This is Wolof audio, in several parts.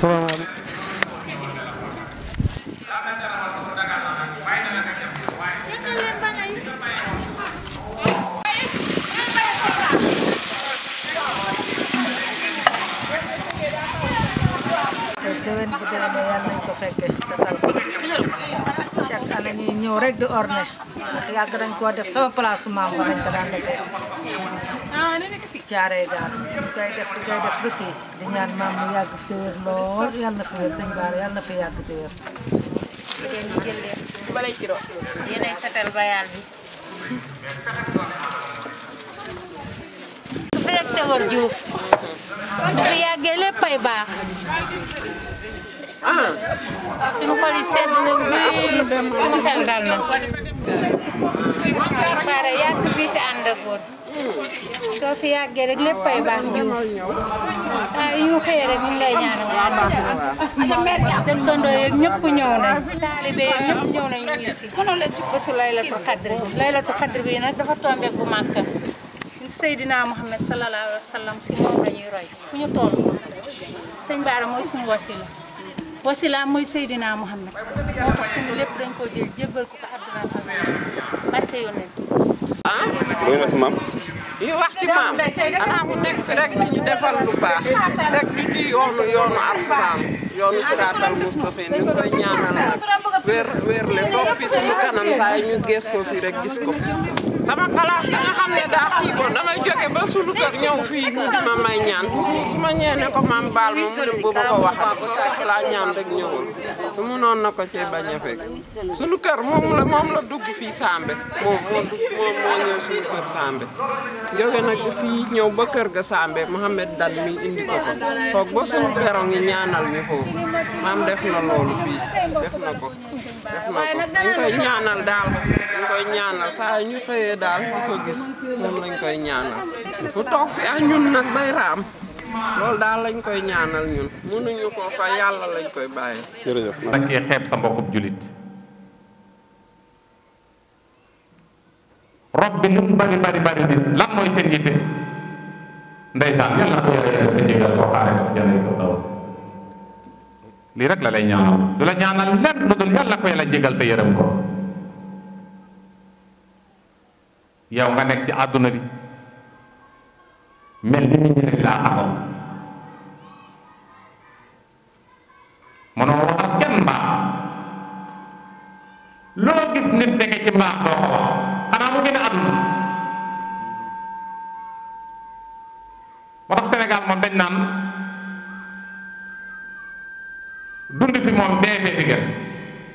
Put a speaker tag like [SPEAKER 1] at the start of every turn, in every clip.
[SPEAKER 1] asalaamaaleykum.
[SPEAKER 2] déwén bu déwénee yàlla nañ ko fekke te tal ko chaque année ñuy ñëw rek di orne yàgg nañ koo def sama place maam ba lañ ko daan defee caaree gaar di koy def ba fii di ñaan maam mu yàgg fi te wér lool yàlla na fi wér sëñ Bara yàlla na fi yàgg te wér
[SPEAKER 3] ñu jël leen balay kilo yéenay setal bayal bi su fi rek Tewor Diouf bu fi yàggee léppay baax suñu xol yi sedd nañ bi suñu xel dal na sëñ Bara yàgg fii te ànd ak woon soo fi yàggee rek léppay baax Diouf yu xëyee rek ñu ngi lay ñaanal dëkkandoo yeeg ñëpp ñëw nañ taalibe yeeg ñëpp ñëw nañ ñu si bésu laylatul xadri bi nag dafa tombe bu Màkka Seydina Muhammad sallallahu alayhi wa sallam si moom la ñuy roy fu ñu toll sëñ Bara mooy suñu wasila mooy Seydina Muhammad moo tax suñu lépp dañ koo jël jébbal ko Abdoulaye barke yonent
[SPEAKER 4] loolu la fi maam.
[SPEAKER 5] ñu wax ci maam xanaa mu nekk fi rek ñu defal lu baax rek ñu ci yoonu alxuraan yoonu siraatal Mustafa ñu ngi koy ñaanal nag wér le toog fi suñu kanam saa yi ñu gëstoo fi rek gis ko sama classe bi nga xam ne daa xiiboon damay jóge ba sunu kër ñëw fii ñu di ma may ñaan toujours su ma ñëwee ne ko maam baal ma mu ne bu ma ko waxat soo soxlaa ñaan rek ñëwul te mënoon na ko cee bañ a fekk sunu kër moom la dugg fii Sambe moo ñëw sunu kër Sambe jóge nag fii ñëw ba kër ga Sambe Mohamed Dal mi indi ko fa toog ba sunu perong yi ñaanal ñu foofu maam def na loolu fii def na ko dañ koy ñaanal daal dañ koy ñaanal saa ñu xëyee daal di ko gis moom lañ koy ñaanal bu toog fi ak ñun nag bay raam loolu daal lañ koy ñaanal ñun mënuñu ko fa yàlla lañ koy bàyyi.
[SPEAKER 4] jërëjëf.
[SPEAKER 6] dakkee xeeb sa mbokub julit rob bi lu mu bari nit lan mooy seen yitte ndeysaan yàlla ko yàlla te jégal ko xaare ko jënd ko daw si lii rek la lay ñaanal du la ñaanal lenn lu dul yàlla ko yàlla jégal te yërëm ko yow nga nekk ci àdduna bi mel ni nit ñi rek laa xamal mënoo waxal kenn mbaax loo gis nit nekk ci mbaax doo ko wax xanaa mu gën a àdduna moo tax Sénégal moom dañ naan dund fi moom dee fee fi gën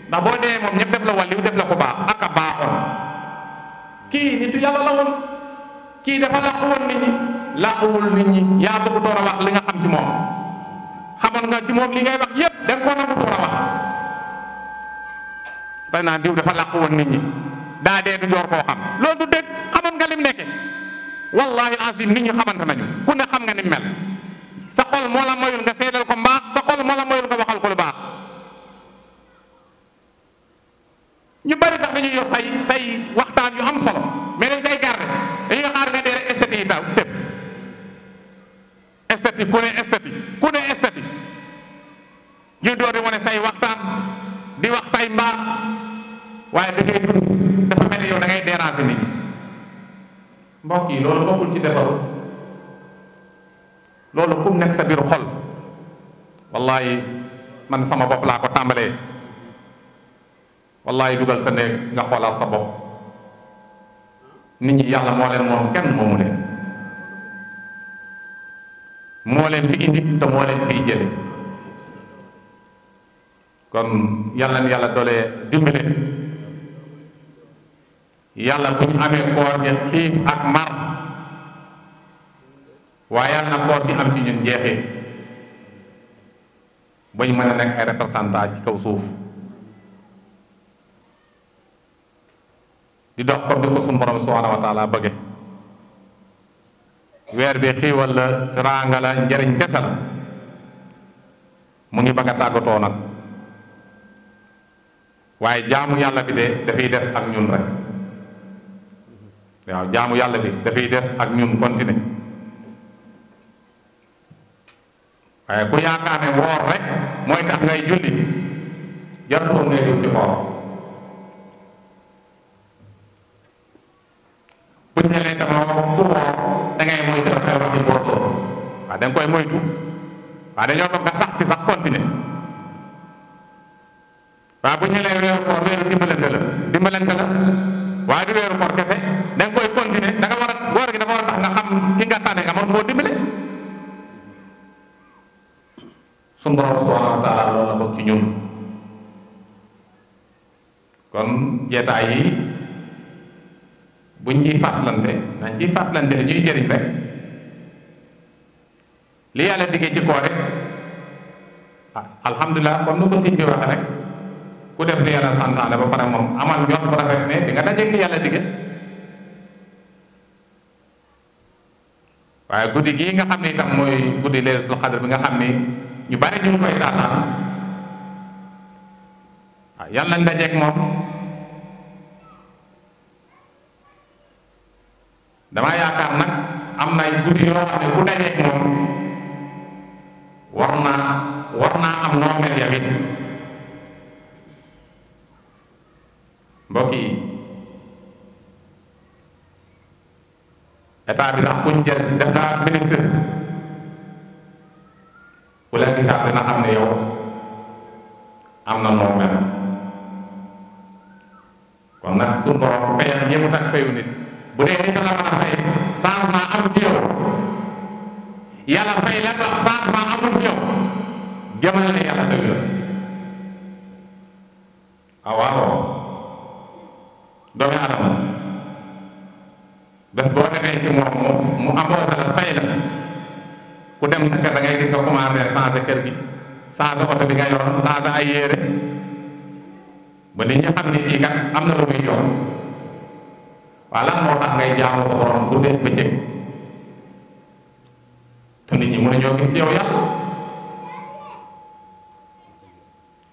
[SPEAKER 6] ndax boo dee moom ñëpp def la wàlliw def la ko baax ak a baaxoon kii nitu yàlla la woon kii dafa làqu woon nit ñi làquwul nit ñi yaa bëgg door a wax li nga xam ci moom xamoon nga ci moom li ngay wax yépp da nga koo nangu door a wax day naa diw dafa làqu woon nit ñi daa dee du joor koo xam loolu du dégg xamoon nga lim nekke wallahi azim nit ñi xamante nañu ku ne xam nga ni mel sa xol moo la mayul nga seedal ko mbaax sa xol moo la mayul nga waxal ko lu baax ñu bari sax dañuy yor say waxtaan yu am solo mais dañ koy garder dañuy xaar nga dee rek esthétique yi taw tëb esthétique ku ne esthétique ñuy door di wane say waxtaan di wax say mbaax waaye da ngay dund dafa mel ni yow da ngay déranger nit ñi mbokk yi loolu bokkul ci defaru loolu kum nekk sa biir xol wallahi man sama bopp laa ko tàmbalee wallahi dugal sa néeg nga xoolaat sa bopp nit ñi yàlla moo leen moom kenn moomu leen moo leen fi indi te moo leen fiy jële kon yàlla na yàlla doole dimbale yàlla bu ñu amee koor gi xiif ak mar waaye yàlla na koor gi am ci ñun jeexee ba ñu mën a nekk ay représentant ci kaw suuf di dox comme ni ko suñu borom subhanahu wa taala bëgge weer bi xiiwal la teraanga la njëriñ kese la mu ngi bëgg a tàggatoo nag waaye jaamu yàlla bi de dafay des ak ñun rek waaw jaamu yàlla bi dafay des ak ñun continuer waaye ku yaakaar ne woor rek mooy tax ngay julli jarul ngay dugg ci koor buñ ne leen dama ku woor da ngay moytu dafay wax ci boosoo waaw da nga koy moytu waaw dañoo bëgg nga sax ci sax continuer waaw bu ñu leen weeru koor weeru dimbalante la waaye du weeru koor kese da nga koy continuer da nga war a góor gi dafa war a tax nga xam ki nga tànne nga mën koo dimbale suñu borom subhanahu wa taala loolu la bokk ci ñun kon jeetaay yi buñ ciy fàttalante nañ ciy fàttalante li ñuy jëriñ rek li yàlla diggee ci koor rek alhamdulilah comme nu ko sëñ bi waxe rek ku def li yàlla santaane ba pare moom amal njort bu rafet ne di nga dajeek li yàlla digge waaye guddi gii nga xam ne itam mooy guddi laylatul qadr bi nga xam ni ñu bari ñu ngi koy taataan waaw yàlla nañ dajeek moom dama yaakaar nag am na ay guddi yoo xam ne ku dajeek moom war naa am noo mel yow it mbokk yi état bi sax kuñ jël def naa ministre ku la gisaat dina xam ne yow am na noo mel kon nag suñu borom payam yëmut ak payu nit bu dee nit la mën a fay changement am ci yow yàlla fay la changement amul ci yow gëmal ne yàlla dëgg la waaw doomi adama bés boo demee ci moom mu embauché la fay la ku dem sa kër da ngay gis nga commencé changé kër gi changé oto bi nga yoroon changé ay yére ba nit ñi xam ne kii kat am na lu muy jox waaw lan moo tax ngay jaamu sa borom guddeeg bëccëg te nit ñi mënuñoo gis yow yàlla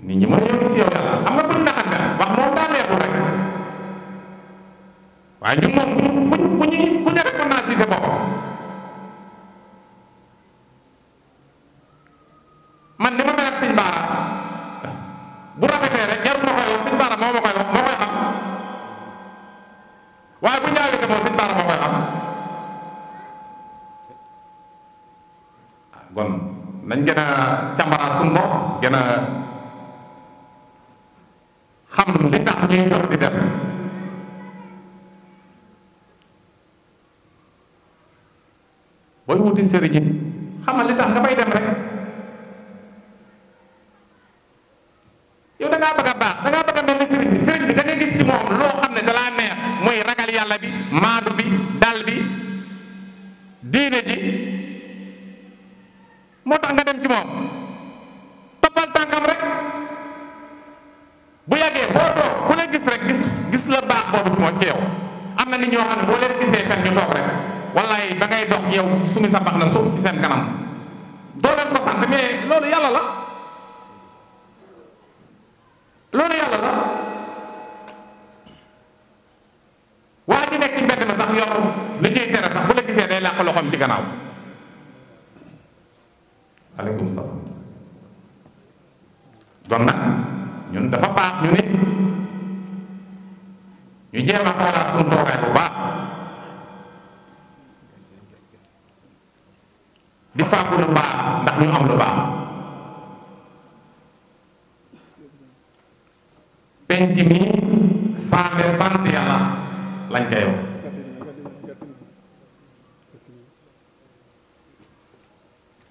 [SPEAKER 6] nit ñi mënuñoo gis yow yàlla xam nga buñ naxante wax moom daa neexul rek waaye ñun moom bu ñu rek mën naa siise boppam man ni ma mel ak sëñ Baara bu rafetee rek jarul ma koy wax sëñ Baara moo ma koy wax moo koy xam waaye bu ñaawee te moom sëñ Baara moo koy xam kon nañ gën a càmbaraat suñu bopp gën a xam li tax ñuy jot di dem booy wuti sëriñ it xamal li tax nga fay dem rek yow da ngaa bëgg a baax da ngaa bëgg a mel ni sëriñ bi da ngay gis ci moom loo xam ne dalaa neex muy ragal yàlla bi maandu bi dal bi diine ji moo tax nga dem ci moom toppal tànkam rek bu yàggee foo toog ku la gis rek gis la baax boobu ci moom ci yow am na nit ñoo xam ne boo leen gisee fen ñu toog rek wallaay ba ngay dox yow sumi sa bax na suuf ci seen kanam doo leen ko sant mais loolu yàlla la waa ji nekk ci mbedd na sax yor li ñuy tere sax bu la gisee day làq loxoom ci gannaaw aleykum salaam kon nag ñun dafa baax ñu nit ñu jéem a xoolaat suñu toogaay bu baax di fàggu lu baax ndax ñu am lu baax penc mi saande sant yàlla lañ koy wax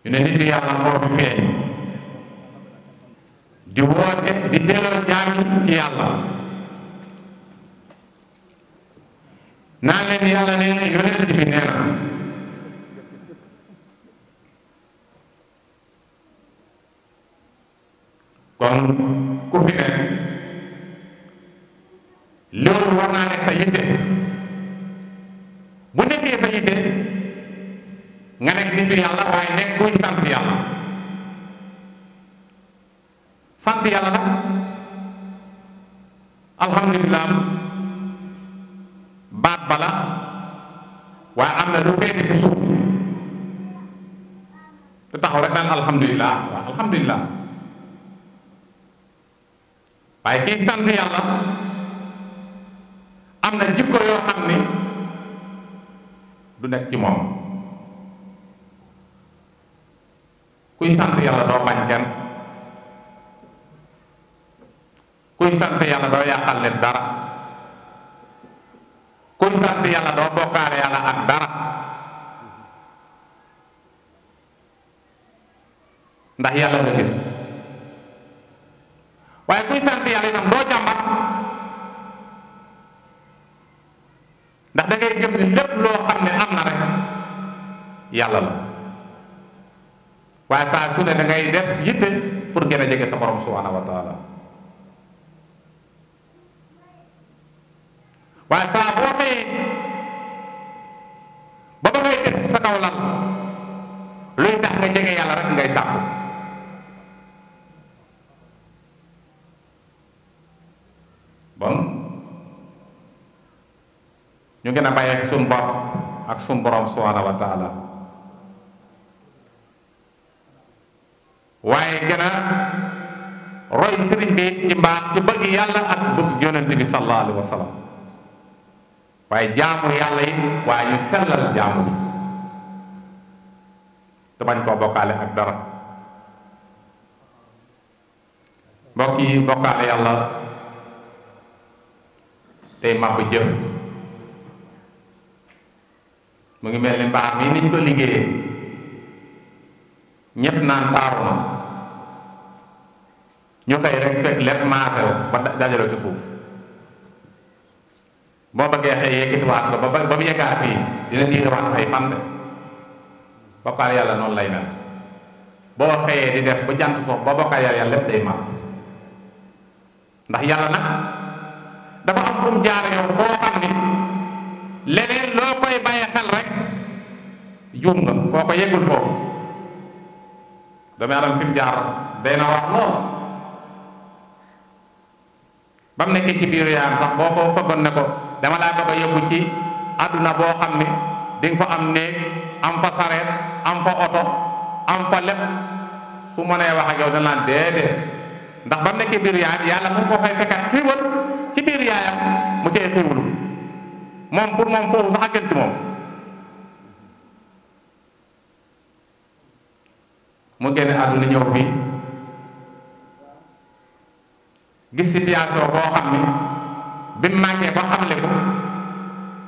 [SPEAKER 6] ñu ne nit yàlla moo fi feeñ di woote di delloo jaami ci yàlla naan leen yàlla nee na yonent bi nee na kon ku fi nekk loolu war naa nekk sa yitte bu nekkee sa yitte nga nekk nitu yàlla waaye nekk kuy sant yàlla sant yàlla nag alhamdulilah baat bala waaye am na lu féete ci suuf te taxaw rek naan alhamdulilah waaw alhamdulilah waaye kiy sant yàlla am na jikko yoo xam ni du nekk ci moom. kuy sant yàlla doo bañ kenn, kuy sant yàlla doo yàqal leen dara, kuy sant yàlla doo bokkaale yàlla ak dara, ndax yàlla nga gis. waaye kuy sant yàlla itam doo jàmbat, ndax da ngay gëm ni lépp loo xam ne am na rek yàlla la. waaye saa su ne da ngay def yitte pour gën a jege sa borom subhanahu wa taala. waaye saa boo xëyee ba ba ngay tëdd sa kaw lal luy tax nga jege yàlla rek ngay sàkku. bon ñu gën a bàyyi ak suñ bopp ak suñ borom subhanahu wa taala, waaye gën a roy sëriñ bi ci mbaax ci bëgg yàlla ak bëgg yonent bi sallallahu alayhi wa sallam, waaye jaamu yàlla yi waaye ñu sellal jaamu bi te bañ koo bokkaale ak dara. mbokk yi, bokkaale yàlla tey màbb jëf. mu ngi mel ni mbaax mi niñ ko liggéeyee ñépp naan taaru na, ñu xëy rek fekk lépp maasew ba dajale ci suuf. boo bëggee xëy yëkkatiwaat ko ba mu yeggaat fii dina diirawaat ay fan de. bokkaale yàlla noonu lay mel, boo xëyee di def ba jant sox ba bokkaale yàlla lépp day màbb. ndax yàlla nag dafa am fu mu jaar yow foo xam ni leneen loo koy bàyyi xel rek juum nga, koo ko yeggul foofu. doomu aadama fi mu jaar day na wax lool. ba mu nekkee ci biiru yaayam sax boo ko fëggoon ne ko dama laa bëgg a yóbbu ci àdduna boo xam ni di nga fa am néeg, am fa sareet, am fa oto, am fa lépp, su ma nee wax ak yow dana laan déedéet. ndax ba mu nekkee biiru yaayam yàlla mu ngi ko fay fekkat xiiwal ci biir yaayam mu cee xiiwalu moom pour moom foofu sax a gën ci moom. mu génne àdduna ñëw fii gis situation boo xam ni bi mu màggee ba xamle ko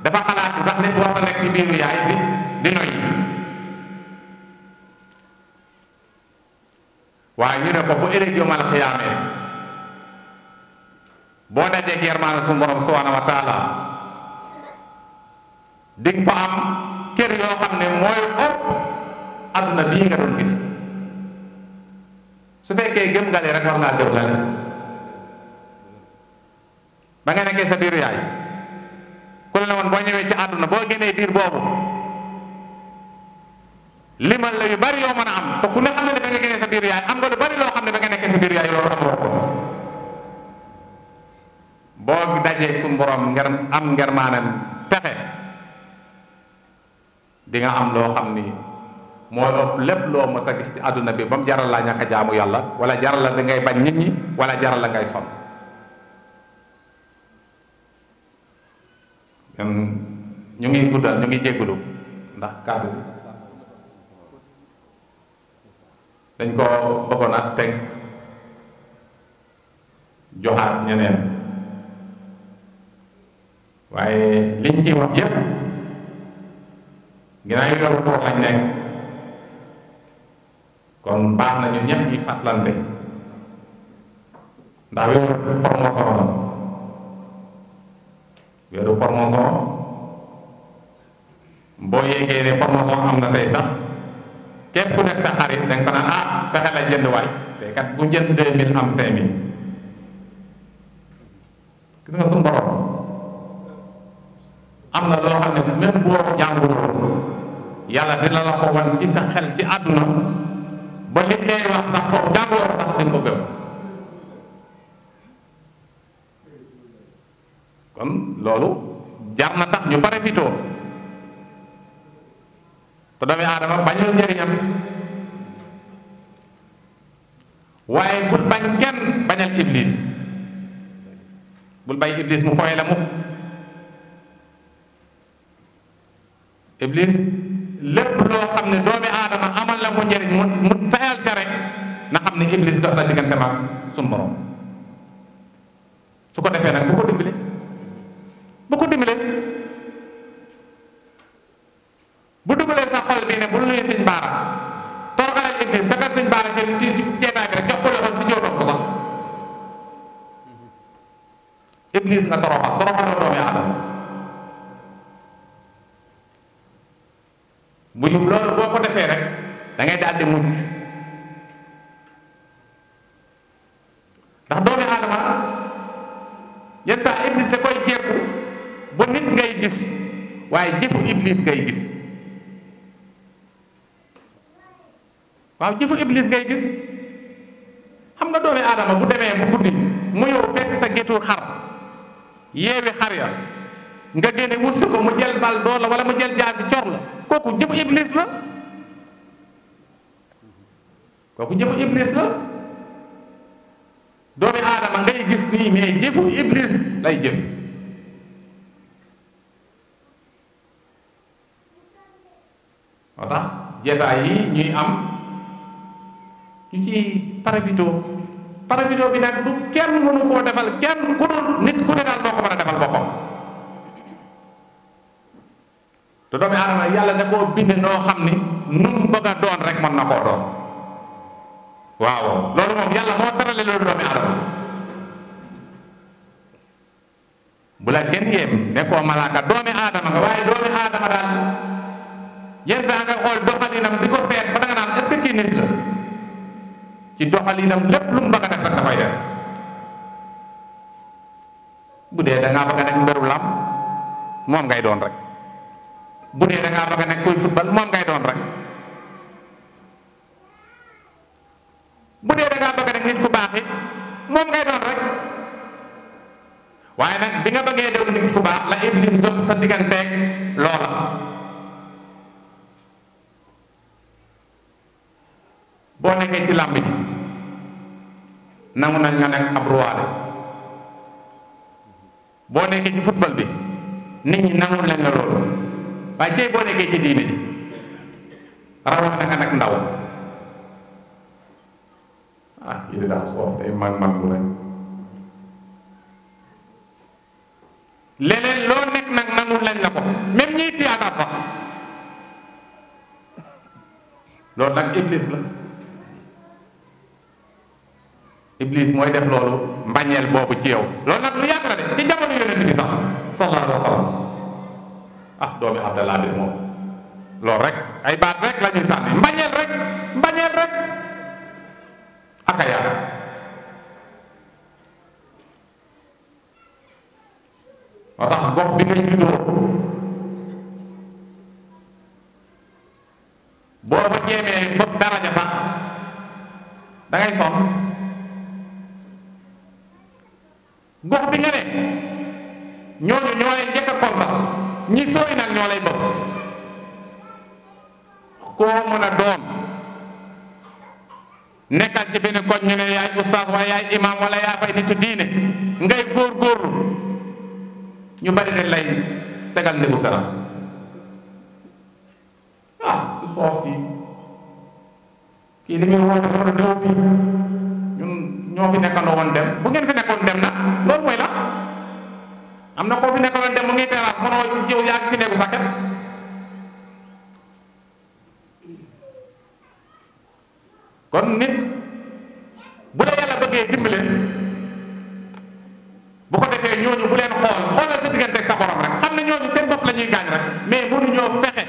[SPEAKER 6] dafa xalaat sax nit war na nekk ci biiru yaay di noyyi. waaye ñu ne ko bu ëllëg yomal xiyaamee boo dajee germaana suñu borom subhanahu wa taala dig fa am kër yoo xam ne mooy ëpp àdduna bii nga doon gis. su fekkee gëm nga lee rek war ngaa gëm la le ba nga nekkee sa biiru yaay ku la ne woon boo ñëwee ci àdduna boo génnee biir boobu limal la yu bari yoo mën a am te ku ne xam ne ba nga génnee sa biiru yaay am nga lu bari loo xam ne ba nga nekkee sa biiru yaay loolu amoo ko. boo dajee suñu borom nger maanaam pexe di nga am loo xam ni moo ëpp lépp loo mës a gis ci àdduna bi ba mu jaral laa ñàkk a jaamu yàlla wala jaral la da ngay bañ nit ñi wala jaral la ngay sonn. ñu ngi guddal, ñu ngi jéggulu ndax kàddu dañ ko bëggoon a teg joxaat ñeneen, waaye liñ ciy wax yépp ginnaaw yi loolu toog lañ nekk kon baax na ñun ñëpp ñuy fàttalante ndax weeru promotion la. weeru promotion boo yéegee ne promotion am na tey sax képp ku nekk sa xarit da nga ko naan ah fexe la jënd waay te kat bu jënd 2000 am 5000. gis nga suñu borom am na loo xam ne même boo jànguloo yàlla dina la ko wan ci sa xel ci àdduna ba nit lay wax sax ko jàngoo sax dañ ko gëm. kon loolu jar na tax ñu profitoo te doomi aadama bañul njëriñam waaye bul bañ kenn bañal iblis bul bay iblis mu fooye la mukk iblis lépp loo xam ne doomi aadama amal la mu njëriñ mu tayal ca rek na xam ne iblis dox na diggante mag suñu borom su ko defee nag bu ko dimbale bu dugalee sa xol bii ne bul nuyu sëñ baara toroxalal iblis fekkal sëñ baara ci ceetaay bi rek jox ko loxo si jóotoon ko sax iblis nga toroxaloo doomi aadama bu ñu loolu boo ko defee rek da ngay daal di mucc ndax doomi aadama yenn saa iblis da koy jekku ba nit ngay gis waaye jëfu iblis ngay gis waaw jëfu iblis ngay gis xam nga doomi aadama bu demee bu guddi mu yow fekk sa gétu xar yeewi xar ya nga génne wursu ko mu jël bal door la wala mu jël jaasi cor la kooku jëfu iblis la doomi aadama ngay gis nii mais jëfu iblis lay jëf moo tax jeetaay yi ñuy am ñu ci parafito bi nag du kenn mënu koo defal kenn ku dul nit ku ne daal moo ko mën a defal boppam te doomi aadama yàlla da koo bind noo xam ni nun bëgg a doon rek mën na koo doon waaw loolu moom yàlla moo tarale loolu doomi aadama bu la kenn yéem nekkoo malaaka doomi aadama nga waaye doomi aadama daal yenn saa nga xool doxalinam di ko seet ba da nga naan est-ce que kii nit la ci doxalinam lépp lu mu bëgg a def rek da koy def bu dee da ngaa bëgg a nekk mbëru lam moom ngay doon rek bu dee da ngaa bëgg a nekk kuy football moom ngay doon rek bu dee da ngaa bëgg a nekk nit ku baax it moom ngay doon rek waaye nag bi nga bëggee doon nit ku baax la iblis dox sa digganteeg loola boo nekkee ci làmb ji nangu nañ nga nekk ab ruwaale boo nekkee ci football bi nit ñi nangul leen la loolu waaye cey boo nekkee ci diine ji rawatina nga nekk ndaw yi di daa soof day mag bu lañ leneen loo nekk nag nangul leen la ko même ñiy théâtre sax loolu nag iblis la iblis mooy def loolu mbañeel boobu ci yow loolu nag lu yàgg la de ci jamono yonent bi sax sallallahu alayhi wa sallam doomi Abdallah bi moom loolu rek ay baat rek la ñuy sànni mbañeel rek aka yàlla moo tax gox bi nga juddoo boo fa jéemee bëgg daraja sax da ngay sonn gox bi nga ne ñooñu ñoo lay njëkk a kontaan ñi sooy nag ñoo lay bëgg koo mën a doon nekkal ci benn koñ ñu ne yaay ustaas wala yaay imam wala yaa fay nitu diine ngay góor-góorlu ñu bari dañ lay tegal ndegu sarax du soof kii li muy woote wala néew fi ñun ñoo fi nekkandoo woon dem bu ngeen fi nekkoon dem na loolu mooy la am na koo fi nekkoon dem mu ngi terrasse mënoo jiw yaa ci néegu sàkket kon nit bu la yàlla bëggee dimbale bu ko defee ñooñu bu leen xoolal sa diggante ak sa borom rek xam ne ñooñu seen bopp la ñuy gaañ rek mais mënuñoo fexe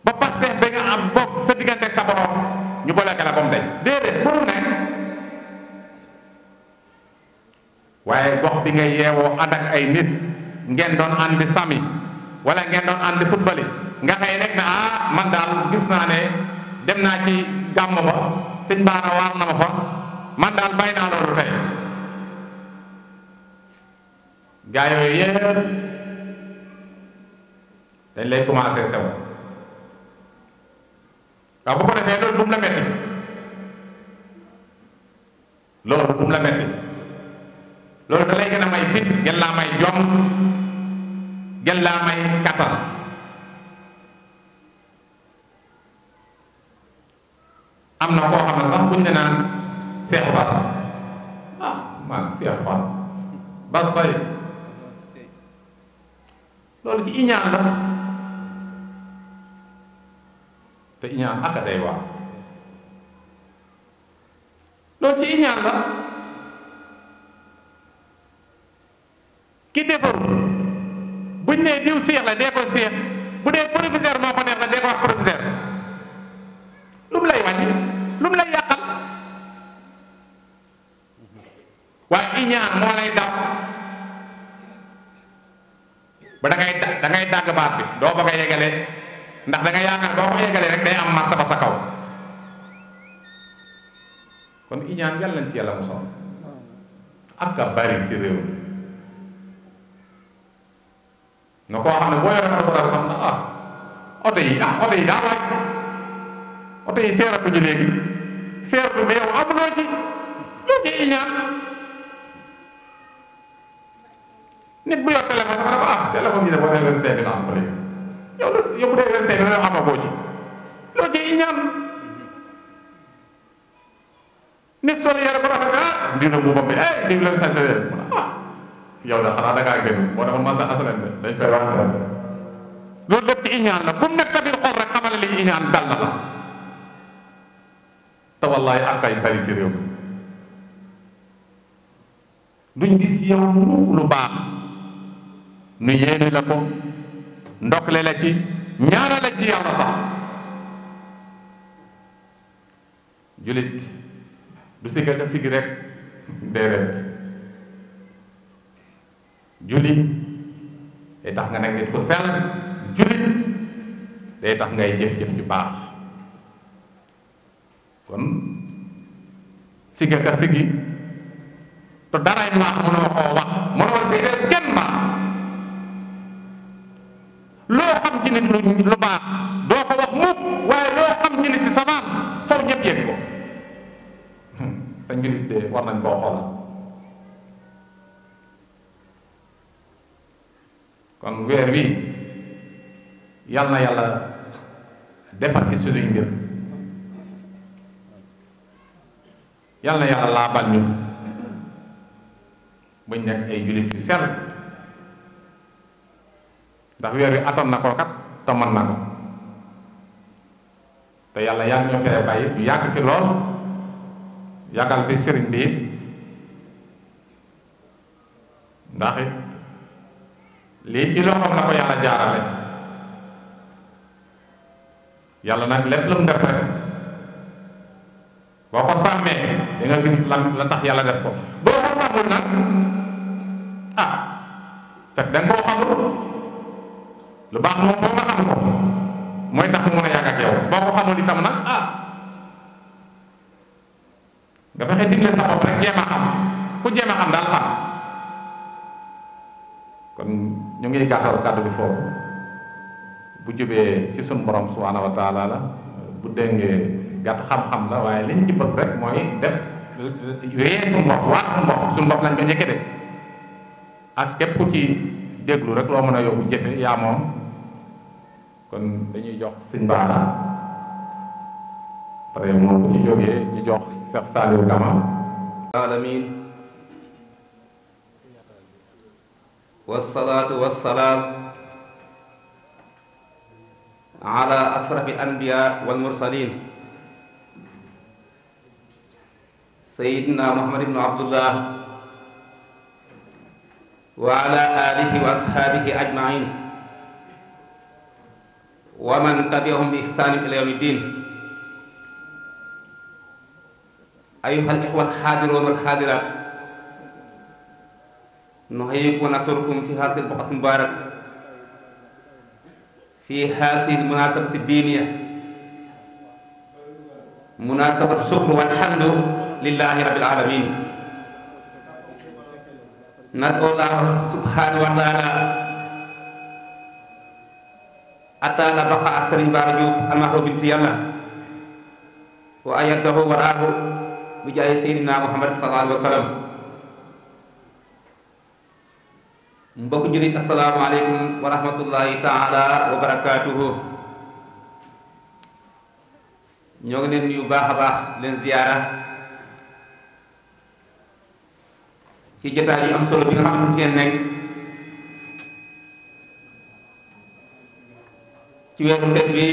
[SPEAKER 6] ba pasteef ba nga am bopp sa diggante ak sa borom ñu booleke la ba mu dañ déedéet mënul nekk waaye gox bi nga yeewoo ànd ak ay nit ngeen doon àndi sami wala ngeen doon àndi football nga xëy rek ne man daal gis naa ne dem naa ci gàmm ba sëñ Baara waar na ma fa man daal bàyyi naa loolu tey gaa yooyu yëpp dañ lay commencé sew waaw bu ko defee loolu bu mu la metti loolu bu mu la metti loolu da lay gën a may fit gën laa may jom gën laa may kattan am na koo xam ne sax buñ ne naan Seex Baas man Seex Faal Baas Fay loolu ci iñaan la te iñaan aka day waa loolu ci iñaan la ki defaru buñ nee diw seex la dee ko seex bu dee professeur moo ko neex la dee ko wax professeur lu mu lay wàññi lu mu lay yàqal waaye iñaan moo lay dab ba da ngay dàgg baat bi doo bëgg a yegale ndax da nga yaakaar boo ko yegalee rek day am martaba sa kaw kon iñaan yàlla nañ ci yàlla musal ak a bari ci réew nga koo xam ne boo yore oto bu rafet xam na oto yi daa wàcc oto yi seeratuñu léegi seeratu mais yow amuloo ci loo ci iñaan nit bu yor téléphone nga ne ko téléphone yi de boo dee 25 nga am ko léegi yow bu dee 25 nga ne amagoo ci loo ci iñaan nit sol yare bu rafet ndiw na buubam bi ndiw leen sañ sa yow da xanaa da ngaa gën moo demoon man sa asaleen de dañ koy wax loolu lépp ci iñaan la kum nekk sa biir xol rek xamal li iñaan dal na la te wallaay ak ay bari ci réew mi duñ gis yow lu baax nu yéene la ko ndokkale la ci ñaana la ci yàlla sax julit du sigga ka sigi rek déedéet julit day tax nga nekk nit ku sell julit day tax ngay jëf-jëf ju baax kon sigga ka sigi te daraay mbaax mënoo koo wax mënoo seedeel kenn mbaax loo xam ci nit lu baax doo ko wax mukk waaye loo xam ci nit ci sabaan faw ñëpp yëg ko sa njulit de war nañ koo xoolal kon weer wi yal na yàlla defar ci suñuy mbir yal na yàlla laabal ñu buñ nekk ay jullit yu sell ndax weer wi atam na ko kat te mën na ko te yàlla yàgg ñoo fee bàyyi ñu yàgg fi lool yàggal fi sëriñ bi ndax it lii ci loxoom la ko yàlla jaarale yàlla nag lépp lu mu def rek boo ko sàmmee di nga gis la tax yàlla def ko boo ko sàmmul nag fekk da nga koo xamul lu baax moom foo nga xam ko mooy tax mu mën a yàgg ak yow boo ko xamul itam nag nga fexe digle sa bopp rek jéem a xam ku jéem a xam daal xam kon ñu ngi gàttal kàddu bi foofu bu jubee ci sun borom subhaanahu wa taala la bu déngee gàtt xam-xam la waaye liñ ci bëgg rek mooy def wéyee suñu bopp waat suñu bopp suñu bopp lañ ko njëkke de ak képp ku ci déglu rek loo mën a yóbbu jëfe yaa moom kon dañuy jox Sëñ Baara pare moom bu ci jógee ñu jox Cheikh Saliou Gama
[SPEAKER 4] alamin wassalaatu wassalaam ala asrafi al-anbiya wal mursalin sayyidina Muhammad ibn Abdullah wa ala alihi wa ashabihi ajmain wa man tabi'ahum bi ihsanin ila yawmi ddin ayyuha al-ikhwa al-hadirun wal hadirat nuhayyikum wa nasurukum fi hadhihi al-buq'ati al-mubarak fi hadhihi al-munasabati ad-diniyya munasabatu shukr wal hamdu lillahi rabbil alamin nad'u Allah subhanahu wa ta'ala atala baqa asri Bara Diouf almahru binti yàlla wa ayyadahu waraahu bi jaay Seydina Muhammad sallallahu alayhi wa sallam. mbokk jullit assalaamu aleykum wa rahmatullahi taala wa barakaatuhu. ñoo ngi leen nuyu baax a baax leen ziyaara ci jotaay yu am solo bi nga xam ne ngeen nekk ci weeru tedd bi,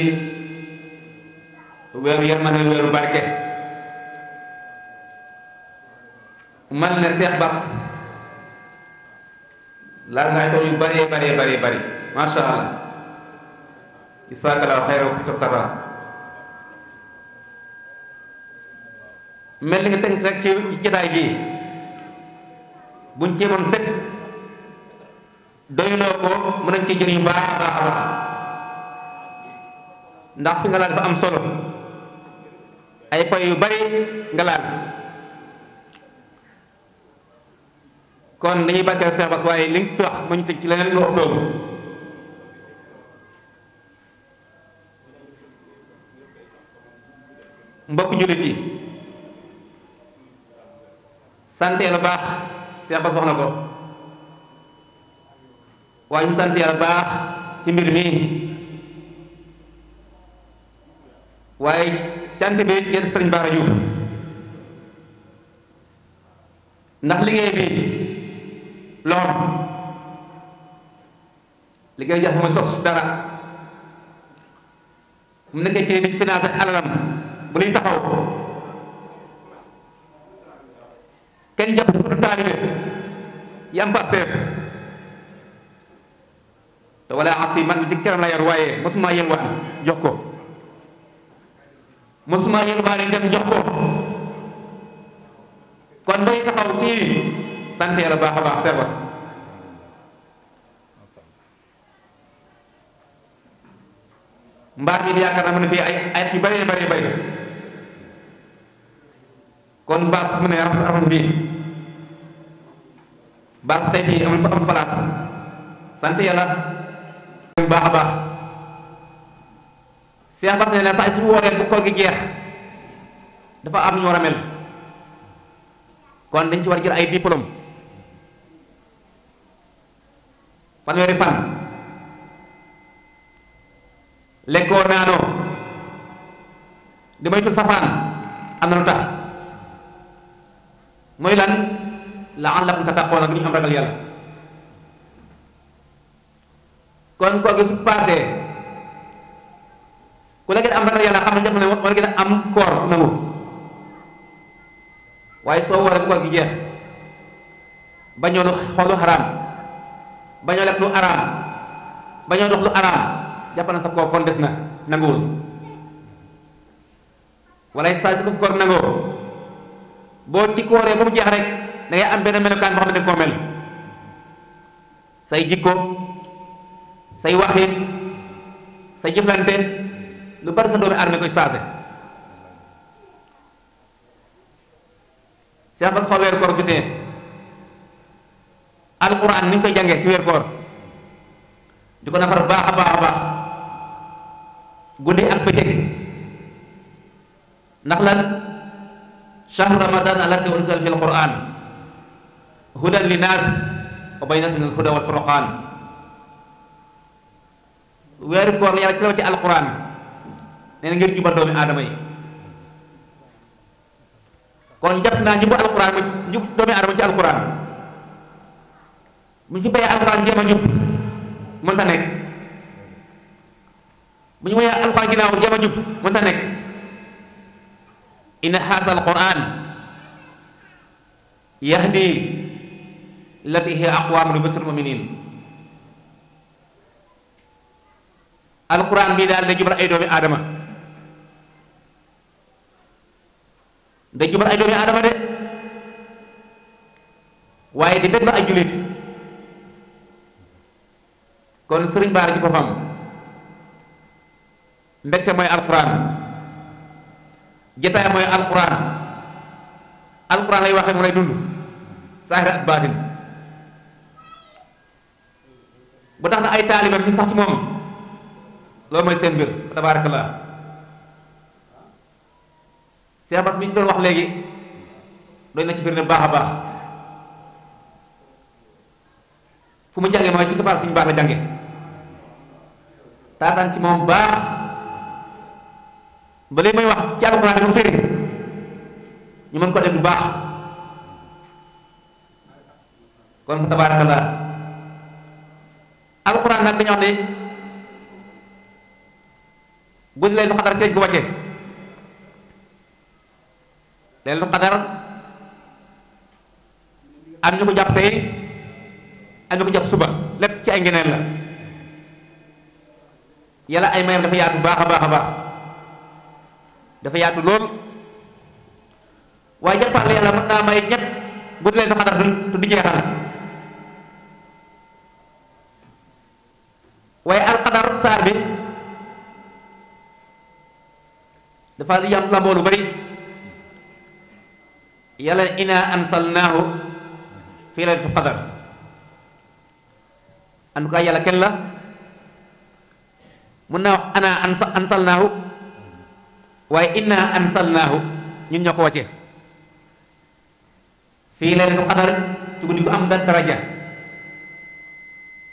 [SPEAKER 4] weeru yërmande, weeru barke. man ne Cheikh Bass laal nga ay tool yu bëree bari masha Allah. isaaka la xayra wa tasara mel ni nga tënk rek ci jotaay gi buñ ceemoon sëkk doyloo ko mën nañ ci jëriñ baax a baax ndax fi nga laal dafa am solo, ay pay yu bari nga laal. kon dañuy barkeel Cheikh Bass waaye li nga fi wax ma ñu tëj ci leneen lu wax loolu. mbokk jullit yi sant Yàlla baax, Cheikh Bass wax na ko, waaye ñu sant Yàlla baax ci mbir mi. waaye cant bi yéen Sëriñ Bara Diouf ndax liggéey bi lool liggéey jax mooy sos dara mu nekkee ci nit financé alalam bu luy taxaw kenn jàpp ku du taalibe yam Pastef te wala asi man mi ci këram la yor waaye mosuma yëlwaan jox ko, mosuma yëlwaane dem jox ko. kon bay taxaw kii sant Yàlla baax a baax Cheikh Bass. mbaar mi yaakaar naa mën na fi ay at yu bëree bëri kon baas mu ne rafet fii baas tey fii am place sant Yàlla bu baax a baax. Cheikh Bass nee na saa suñu wootee bu koor gi jeex dafa am ñu war a mel, kon dañ ci war a jël ay diplôme fanweeri fan lekkoo naanoo di moytu safaan. am na lu tax mooy lan la'allakum tattaqoona gi ñu am ragal yàlla. kon koor gi su paasee ku la gën am ragal yàlla xam ne jàpp ne wala gën a am koor nangu, waaye soo waree bu koor gi jeex bañoo xool lu xaraam, bañoo lekk lu araam, bañoo dox lu araam, jàpp na sa koor kon des na nanguwul. wala saa su ko koor nangoo boo ci kooree ba mu jeex rek da ngay am benn melokaan boo xam ne dañ koo mel, say jikko, say waxin, say jëflante, lu bari sa doomi aadama koy saase. Cheikh Bass xool weeru koor jotee alquran ni ñu koy jàngee ci weeru koor di ko nafar baax a baax guddi ak bëccëg. ndax lan shahru ramadan allati unzila fihi alquran hudan linnaas wa bayyinatin min alhuda wal furqan. weeru koor yàlla ci la ci alquran nee na ngir jubal doomi aadama yi. kon jàpp naa njubbu alquran mu njub doomi aadama ci alquran bu ñu ci bayee alquran jéem a njub mënta nekk, bu ñu mayee alquran ginnaaw jéem a njub mënta nekk. inna haza alquran yahdi lati hiya aqwam li basir muminin. alquran bii daal day jubal ay doomi aadama, day jubal ay doomi aadama de waaye di bépp ay jullit. kon Sëriñ Bara ci boppam mbégte mooy alquran, jotaay mooy alquran. alquran lay waxee mu lay dund saahir ak baatin. bu tax na ay taalibam ñu sax ci moom loolu mooy seen mbir tabaarakallah. Cheikh Bass mi ñu doon wax léegi doy na ci firnde baax a baax fu mu jànge mooy ci keppaar suñu baax la jànge taataan ci moom baax ba léegi may wax ci alxuraan bi mu firi ñu mën ko def bu baax kon fa tabaarakallah alxuraan nag dañu wax ne guddi laylatul qadar ci lañ ko wàcce laylatul qadar am ñu ko jàpp tey am ñu ko jàpp suba lépp ci ay ngeneen la yàlla ay mayam dafa yaatu baax a baax a baax dafa yaatu lool waaye jàppal yàlla mën naa may ñett guddi laylatul qadar du di jeexal waaye alqadar saar bi dafa yam lamboo lu bari yàlla inna ansalnaahu fii laylatul qadar en tout cas yàlla kenn la mun naa wax ana ansalnaahu waaye inna ansalnaahu ñun ñoo ko wàcce fii laylatul qadar ci guddi gu am daraja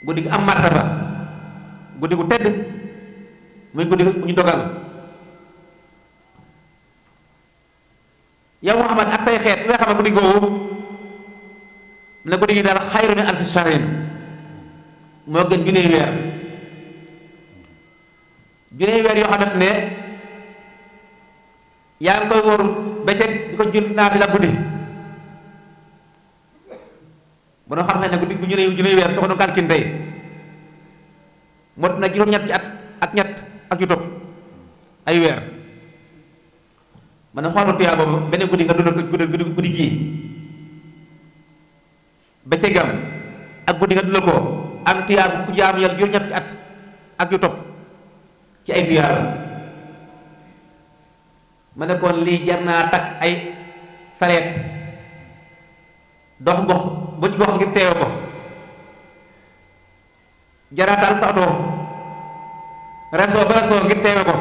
[SPEAKER 4] guddi gu am martaba guddi gu tedd muy guddi gu ñu dogal yow Muhammad ak say xeet nga xam ne guddi googu ne guddi gi daal xayru min alfi shahrin moo gën junniy weer junniy weer yoo xamante ne yaa ngi koy wóor bëccëg di ko jul naafila guddi bu noo xam ne guddi gu junniy weer soo ko doon kalkin tey mot na juróom-ñett ci at ak ñett ak yu topp ay weer man na xoolal tuyaa boobu benn guddi nga dund ko guddi gii bëccëgam ak guddi nga dund ko am tuyaa ku jaam yàlla juróom-ñett ci at ak yu topp ci ay tuyaa la ma ne kon lii jar naa takk ay sareet dox gox bu ci gox ngir teewe ko jaraatal sa oto resoo ba resoo ngir teewe ko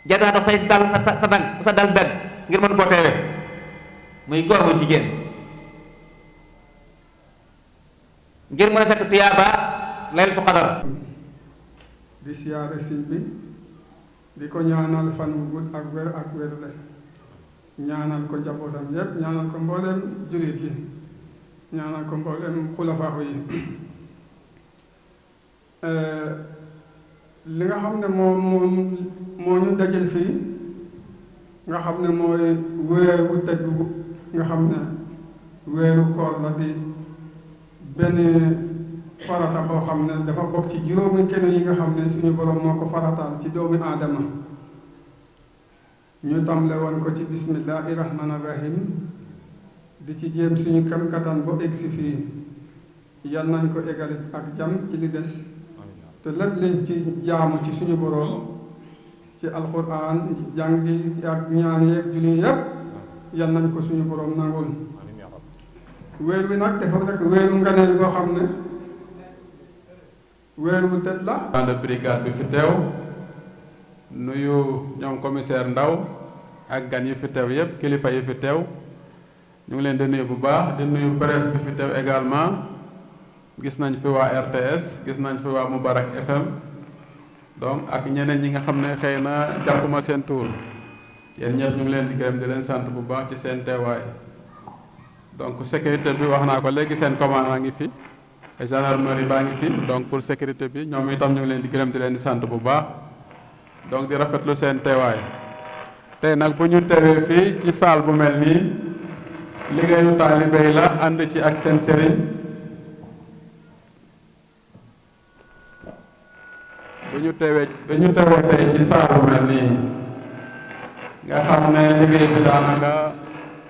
[SPEAKER 4] jaraata say dal sa dal dag ngir mën koo teewe muy góor mu jigéen ngir mën a fekk tiyaaba laylatul qadar
[SPEAKER 1] di siyaare sëñ bi di ko ñaanal fan bu gudd ak wérle ñaanal ko njabootam yépp ñaanal ko mboolem jullit yi ñaanal ko mboolem xulafaahu yi li nga xam ne moo ñu dajal fii nga xam ne mooy weeru tedd nga xam ne weeru koor la di benn farata boo xam ne dafa bokk ci juróomi kenn yi nga xam ne suñu borom moo ko farataal ci doomi aadama ñu tamle woon ko ci bismillahi rahmaani rahim di ci jéem suñu kam kattan ba egsi fii yal nañ ko egale ak jàmm ci li des te lépp lañ ci jaamu ci suñu borom ci alquran jàngi ak ñaan yeeg julli yépp yal nañ ko suñu borom nangul weer wi nag dafa rek weeru nganeel boo xam ne weer wu tedd la
[SPEAKER 7] de brigade bi fi teew nuyu ñoom commissaire Ndaw ak gan yi fi teew yépp kilifa yi fi teew ñu ngi leen di nuyu bu baax di nuyu presse bi fi teew également gis nañ fi waa RTS gis nañ fi waa Moubarak FM donc ak ñeneen ñi nga xam ne xëy na jàppuma seen tuur yéen ñëpp ñu ngi leen di gërëm di leen sant bu baax ci seen teewaay donc sécurité bi wax naa ko léegi seen commandant ngi fi gendarmerie baa ngi fi donc pour sécurité bi ñoom itam ñu ngi leen di gërëm di leen di sant bu baax donc di rafetlu seen teewaay tey nag bu ñu teewee fii ci salle bu mel nii liggéeyu taalibe yi la ànd ci ak seen sëriñ bu ñu teewee tey ci salle bu mel nii nga xam ne liggéey bi daanaka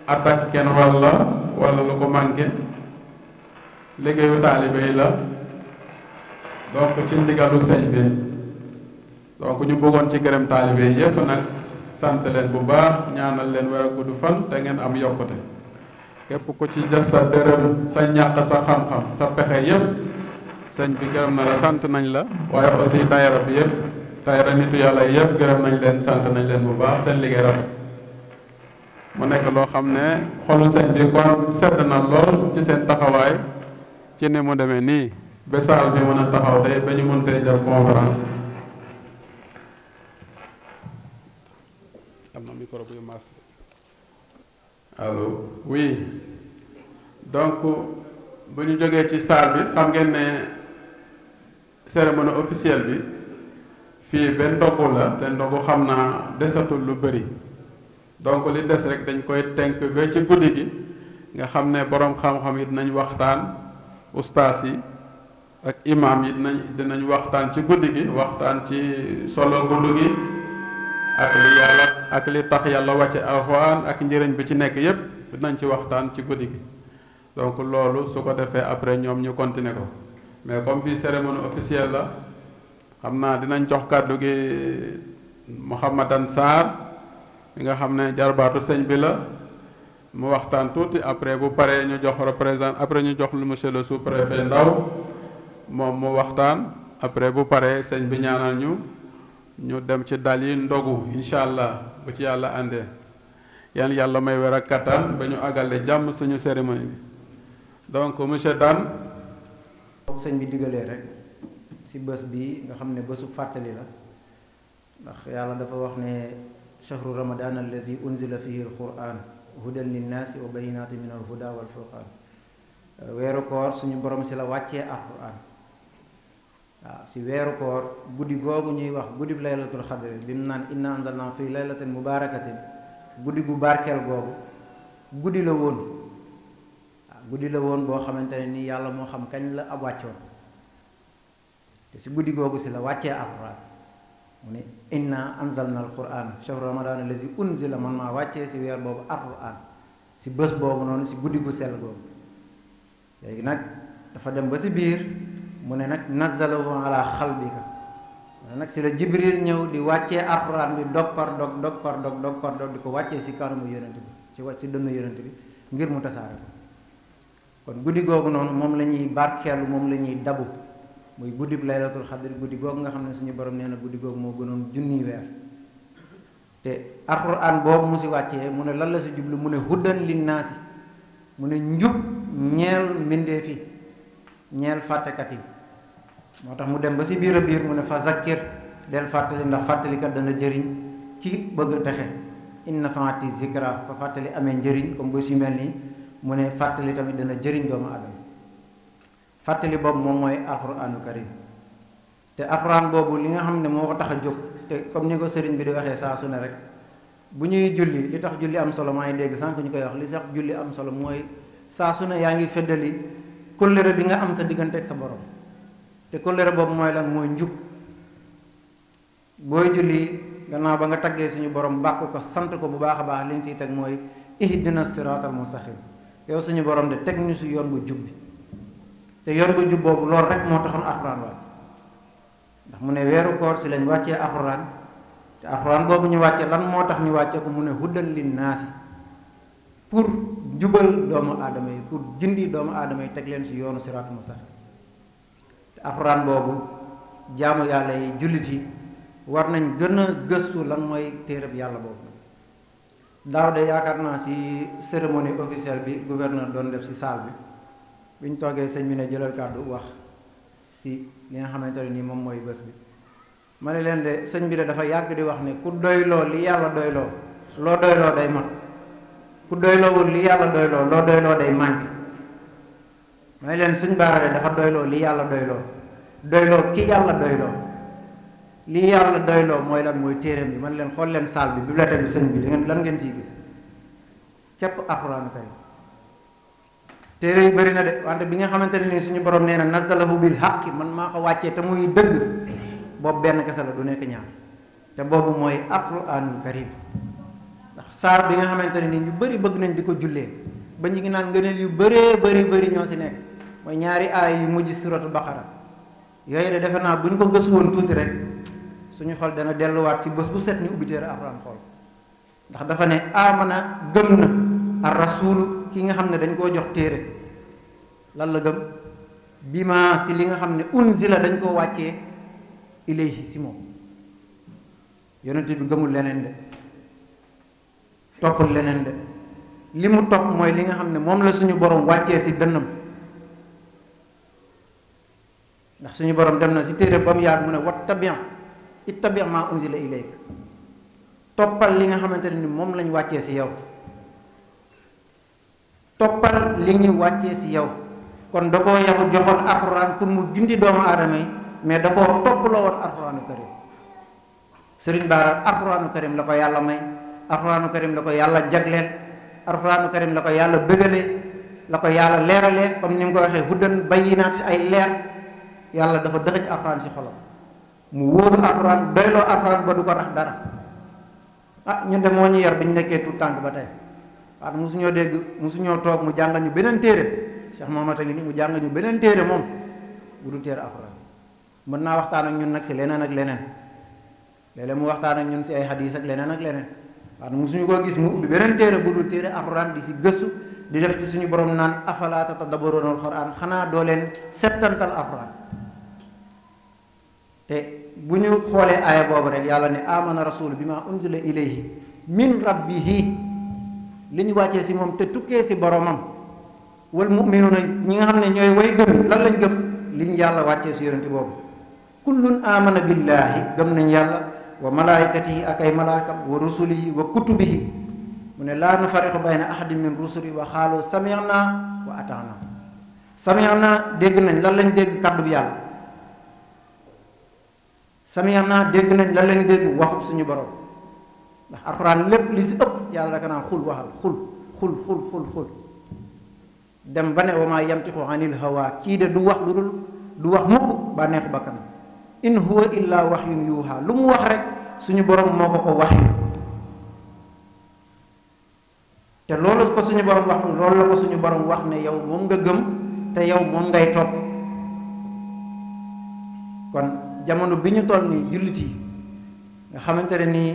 [SPEAKER 7] attaque kenn wala lu ko manqué liggéeyu taalibe yi la donc ci ndigalu sëñ bi donc ñu bëggoon ci gërëm taalibe yi yépp nag sant leen bu baax ñaanal leen war a gudd fan te ngeen am yokkute képp ku ci def sa dërëm sa ñàq sa xam-xam sa pexe yépp sëñ bi gërëm na la sant nañ la waaye aussi daayira bi yépp daayira nitu yàlla yépp gërëm nañ leen sant nañ leen bu baax seen liggéey rafet mu nekk loo xam ne xolu sëñ bi kon sedd na lool ci seen taxawaay ci ni mu demee nii ba saal bi mën a taxaw tey ba ñu mën tey def conférence. am na micro bu mas allo oui donc bu ñu jógee ci saal bi xam ngeen ne cérémonie officielle bi fii benn ndogu la te ndogu xam naa desatul lu bëri donc li des rek dañ koy tënk ba ci guddi gi nga xam ne boroom xam-xam yi dinañ waxtaan ustaas yi ak imam yi dinañ waxtaan ci guddi gi waxtaan ci solo guddi gi ak li tax yàlla wàcce alxuraan ak njëriñ bi ci nekk yépp dinañ ci waxtaan ci guddi gi donc loolu su ko defee après ñoom ñu continuer ko mais comme fii cérémonie officielle la xam naa dinañ jox kàddu gi Mouhamadan Sarr mi nga xam ne jarbaatu sëñ bi la mu waxtaan tuuti après bu paree ñu jox après ñu jox lu monsieur le sous-préfet Ndaw moom mu waxtaan après bu paree sëñ bi ñaanal ñu dem ci dal yi ndogu incha allah bu ci yàlla àndee yan yàlla may wér ak kattan ba ñu àggale jàmm suñu cérémonie bi donc monsieur Dan.
[SPEAKER 8] sëñ bi digalee rek ci bés bi nga xam ne bésu fàttali la ndax yàlla dafa wax ne shahru ramadan allazi unzila fihi alquran hudan linnaasi wa bayinaati min alhuda wal furqan weeru koor suñu borom ci la wàccee alquran waaw ci weeru koor guddi googu ñuy wax guddi laylatul xadri bi mu naan inna anzalna fi laylatin mubarakatin guddi gu barkeel googu guddi la woon waaw guddi la woon boo xamante ne ni yàlla moo xam kañ la ab wàccoon te ci guddi googu ci la wàccee alquran mu ne inna anzalna alquran shahru ramadan allazi unzila man maa wàccee ci weer boobu alquran ci bés boobu noonu ci guddi gu sell googu léegi nag dafa dem ba ci biir mu ne nag nazzalahu ala xalbika mu ne nag ci la jibril ñëw di wàccee alquran bi dog par dog di ko wàccee ci kanamu yonent bi ci dënn yonent bi ngir mu tasaare ko kon guddi googu noonu moom la ñuy barkeelu moom la ñuy dabu muy guddi bi laylatul xadri guddi googu nga xam ne suñu borom nee na guddi googu moo gënoon junniy weer te alxuraan boobu mu si wàccee mu ne lan la si jublu mu ne huddan linnaasi mu ne njub ñeel mbindee fi ñeel fàttekat yi moo tax mu dem ba si biir a biir mu ne fa zakkir del fàttali ndax fàttalikat dana jëriñ ki bëgg a texe inna faati zikra fa fàttali amee njëriñ comme ba si mel nii mu ne fàttali tamit dana jëriñ doomu aadama fàttali boobu moom mooy alxuraanu karim te alxuraan boobu li nga xam ne moo ko tax a jóg te comme ni ko sëriñ bi di waxee saa su ne rek bu ñuy julli li tax julli am solo maa ngi dégg sànq ñu koy wax li tax julli am solo mooy saa su ne yaa ngi feddali kóllëre bi nga am sa diggante ak sa borom te kóllëre boobu mooy lan mooy njub booy julli gannaaw ba nga taggee suñu borom bàkk ko sant ko bu baax a baax li ñu siy teg mooy ihdina siraatal mustaqim yow suñu borom de teg ñu si yoon bu jub bi te yoon bu jub boobu loolu rek moo taxoon alxuraan wàcc ndax mu ne weeru koor si lañ wàccee alxuraan te alxuraan boobu ñu wàcce lan moo tax ñu wàcce ko mu ne huddan linnaasi pour jubal doomu aadama yi pour gindi doomu aadama yi teg leen si yoonu siraatal mustaqim te alxuraan boobu jaamu yàlla yi jullit yi war nañ gën a gëstu lan mooy téereb yàlla boobu daaw de yaakaar naa si cérémonie officielle bi gouverneur doon def si salle bi ñu toogee sëñ bi ne jëlal kàddu wax si li nga xamante ne nii moom mooy bés bi ma ne leen de sëñ bi de dafa yàgg di wax ne ku doyloo li yàlla doyloo loo doyloo day mat ku doyloowul li yàlla doyloo loo doyloo day manqué ma ne leen sëñ Bara de dafa doyloo li yàlla doyloo ki yàlla doyloo li yàlla doyloo mooy lan mooy téereem bi man leen xool leen salle bi bibliothèque bi sëñ bi da ngeen lan ngeen siy gis képp alxuraanu karim téere yu bëri na de wante bi nga xamante ne nii suñu borom nee na nazalahu bil haqqi man maa ko wàccee te muy dëgg boobu benn kese la du nekk ñaar te boobu mooy alxuraanul karim ndax saar bi nga xamante ne nii ñu bëri bëgg nañ di ko jullee ba ñu ngi naan ngëneel yu bëree bëri ñoo si nekk mooy ñaari aay yu mujj suratul baqara yooyu de defe naa bu ñu ko gëstu woon tuuti rek suñu xol dana delluwaat si bés bu set ñu ubbi téere alxuraan xool ndax dafa ne amana gëm na ar rasul ki nga xam ne dañ koo jox téere lan la gëm bi ma si li nga xam ne unzila dañ koo wàccee ilayhi si moom yonent bi gëmul leneen de toppul leneen de li mu topp mooy li nga xam ne moom la suñu borom wàccee si dënnam. ndax suñu borom dem na si téere ba mu yàgg mu ne ittabi ma unzila ilayk toppal li nga xamante ne ni moom lañ wàccee si yow toppal li ñu wàccee si yow. kon da koo yabu joxoon alxuraan pour mu gindi doomu aadama yi mais da koo topploo woon alxuraanu karim. Sëriñ Baara alxuraanu karim la ko yàlla may, alxuraanu karim la ko yàlla jagleel, alxuraanu karim la ko yàlla bëggalee, la ko yàlla leeralee comme ni mu ko waxee huddan bayyinaat ay leer. yàlla dafa dëxëj alxuraan si xolam mu wóoru alxuraan doyloo alxuraan ba du ko rax dara. ñun de moo ñu yar bi ñu nekkee tout tànk ba tey waaye mosuñoo dégg mosuñoo toog mu jàngal ñu beneen téere Cheikh Mouhamad a ngi ni mu jàngal ñu beneen téere moom bu dul téere alxuraan. mën naa waxtaan ak ñun nag si leneen ak leneen léeg-léeg mu waxtaan ak ñun si ay xadiis ak leneen ak leneen waaye mosuñu ko gis mu ubbi beneen téere bu dul téere alxuraan di si gëstu di def ci suñu borom naan afalaa tatadabbaruuna alxuraan xanaa doo leen settantal alxuraan. te bu ñu xoolee aaya boobu rek yàlla ne amana rasul bi ma unzila ilayhi min rabbihi li ñu wàccee si moom te tukkee si boromam wal mu'minuuna ñi nga xam ne ñooy way gëm lan lañ gëm li ñu yàlla wàccee si yonente boobu kullun amana billahi gëm nañ yàlla wa malaikatihi ak ay malaakam wa rusulihi wa kutubihi mu ne laa nufariqu bayna ahadin min rusuli wa xaalu sami'na wa ata'na. sami'na dégg nañ lan lañ dégg kàddu bi yàlla, sami'na dégg nañ lan lañ dégg waxu suñu borom. ndax alxuraan lépp li si ëpp yàlla daka naan xul waxal xul dem ba ne wa maa yantiqu anil hawa kii de du wax lu dul du wax mukk bànneexu bakkan in huwa illa wahyun yuuha lu mu wax rek suñu borom moo ko waxyu te loolu ko suñu borom wax loolu la ko suñu borom wax ne yow moom nga gëm te yow moom ngay topp. kon jamono bi ñu toll nii jullit yi nga xamante ne nii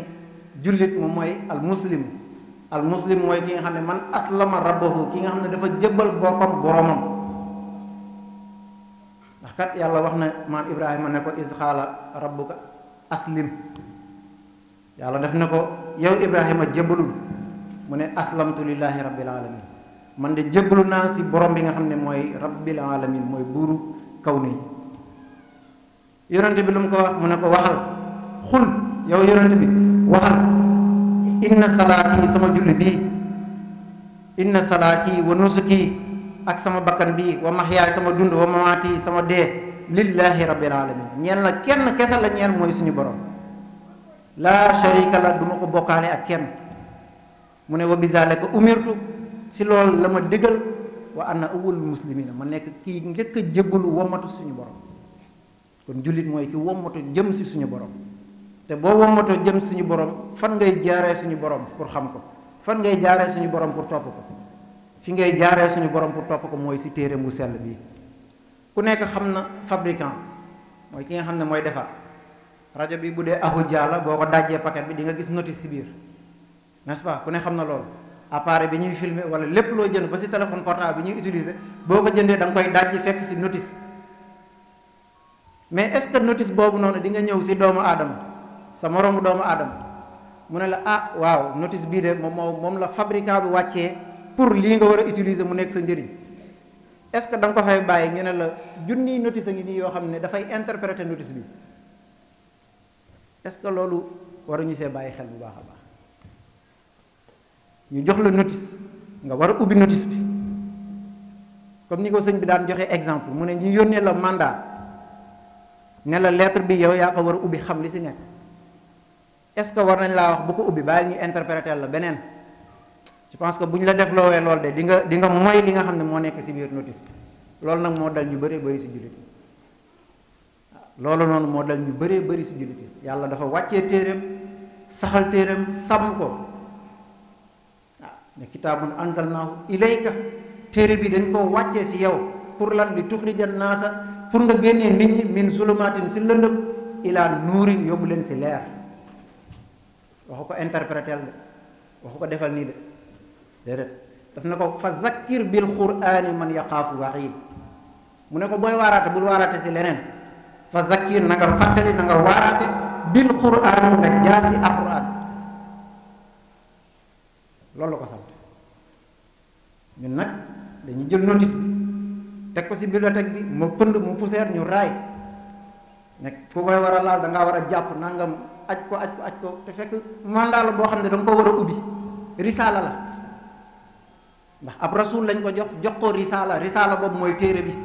[SPEAKER 8] jullit moom mooy al muslim mooy ki nga xam ne man aslama rabbahu ki nga xam ne dafa jëbbal boppam boromam. ndax kat yàlla wax na maam Ibrahima ne ko is xaala rabbuka aslim yàlla def na ko yow Ibrahima jébbalul mu ne aslamtu lillahi rabbil alamin man de jébbalu naa si borom bi nga xam ne mooy rabbil alamin mooy buuru kaw nii. yonente bi lu mu ko wax mu ne ko waxal xul yow yonente bi waxal inna salaati sama julli bii inna salaati wa nusuki ak sama bakkan bii wa mahyaay sama dund wa mamaati sama dee lillahi rabbil alamin ñeel na kenn kese la ñeel mooy suñu borom laa sharika la du ma ko bokkaale ak kenn. mu ne wa bizaalika umirtu si loolu la ma digal wa ana awwalul muslimina ma nekk kii njëkk a jébbalu wommatu suñu borom. kon jullit mooy ki wommatu jëm si suñu borom te boo wommatoo jëm suñu borom fan ngay jaaree suñu borom pour xam ko fan ngay jaaree suñu borom pour topp ko fi ngay jaaree suñu borom pour topp ko mooy si téere bu sell bii. ku nekk xam na fabricant mooy ki nga xam ne mooy defar rajo bi bu dee Ahuja la boo ko dajjee paquet bi di nga gis notice si biir n'est-ce pas ku ne xam na loolu. appareil bi ñuy filmer wala lépp loo jënd ba si téléphone portable bi ñuy utiliser boo ko jëndee da nga koy dajji fekk si notice. mais est-ce que notice boobu noonu di nga ñëw si doomu aadama sa moroomu doomu aadama mu ne la waaw notice bii de moom la fabricant bi wàccee pour lii nga war a utiliser mu nekk sa njëriñ. est-ce que da nga ko fay bàyyi ñu ne la junniy notice a ngi nii yoo xam ne dafay interpréter notice bi est-ce que loolu waruñu see bàyyi xel bu baax a baax. ñu jox la notice nga war a ubbi notice bi comme ni ko sëñ bi daan joxe exemple mu ne ñu yónnee la mandat ne la lettre bi yow yaa ko war a ubbi xam li si nekk est-ce que war nañ laa wax bu ko ubbi bàyyi ñu interpréter la beneen. je pense que bu ñu la def loowee loolu de di nga mooy li nga xam ne moo nekk si biir notice bi loolu nag moo dal ñu bëree bëri si jullit yi loolu noonu moo dal ñu bëree bëri si jullit yi yàlla dafa wàccee téereem saxal téereem sàmm ko. ne kitaabun anzalnaahu ilayka téere bi dañ koo wàccee si yow pour lan li tuxrijan naasa pour nga génnee nit ñi min zulumaatin si lëndëm ilaa nuurin yóbbu leen si leer waxu ko interpréter de waxu ko defal nii de déedéet daf na ko fa zakkir bil qur'aani man yaxaafu waxiid mu ne ko booy waaraate bul waaraate si leneen fa zakkir na nga fàttali na nga waaraate bil qur'aani nga jaar si alqur'aan loolu la ko sant ñun nag dañuy jël notice bi teg ko ci bibliothèque bi mu pënd mu poussière ñu raay nekk ku koy war a laal da ngaa war a jàpp nangam aj ko te fekk mandat la boo xam ne da nga ko war a ubbi risaala la ndax ab rasul lañ ko jox ko risaala boobu mooy téere bi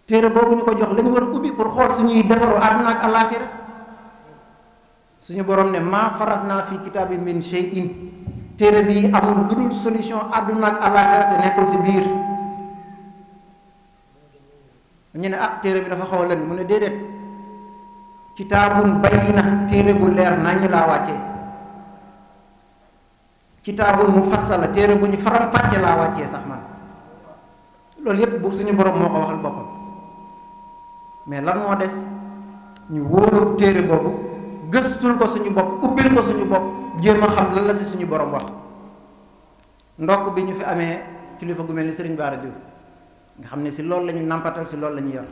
[SPEAKER 8] téere boobu ñu ko jox lañu war a ubbi pour xool suñuy defaru àdduna ak alaaxira suñu borom ne maa faratnaa fi kitaabin min shay'in téere bi amul lu dul solution àdduna ak alaaxira te nekkul ci biir ñu ne téere bi dafa xaw a lënd mu ne déedéet kitaabun bayyina téere bu leer naññ laa wàccee kitaabun mufassala téere bu ñu faram fàcce laa wàccee sax man loolu yépp bu suñu borom moo ko waxal boppam mais lan moo des ñu wóolu téere boobu gëstul ko suñu bopp ubbil ko suñu bopp jéem a xam lan la ci suñu borom wax ndokk bi ñu fi amee kilifa gu mel ni Serigne Bara Diouf nga xam ne ci loolu la ñu nàmpatal ci loolu la ñu yor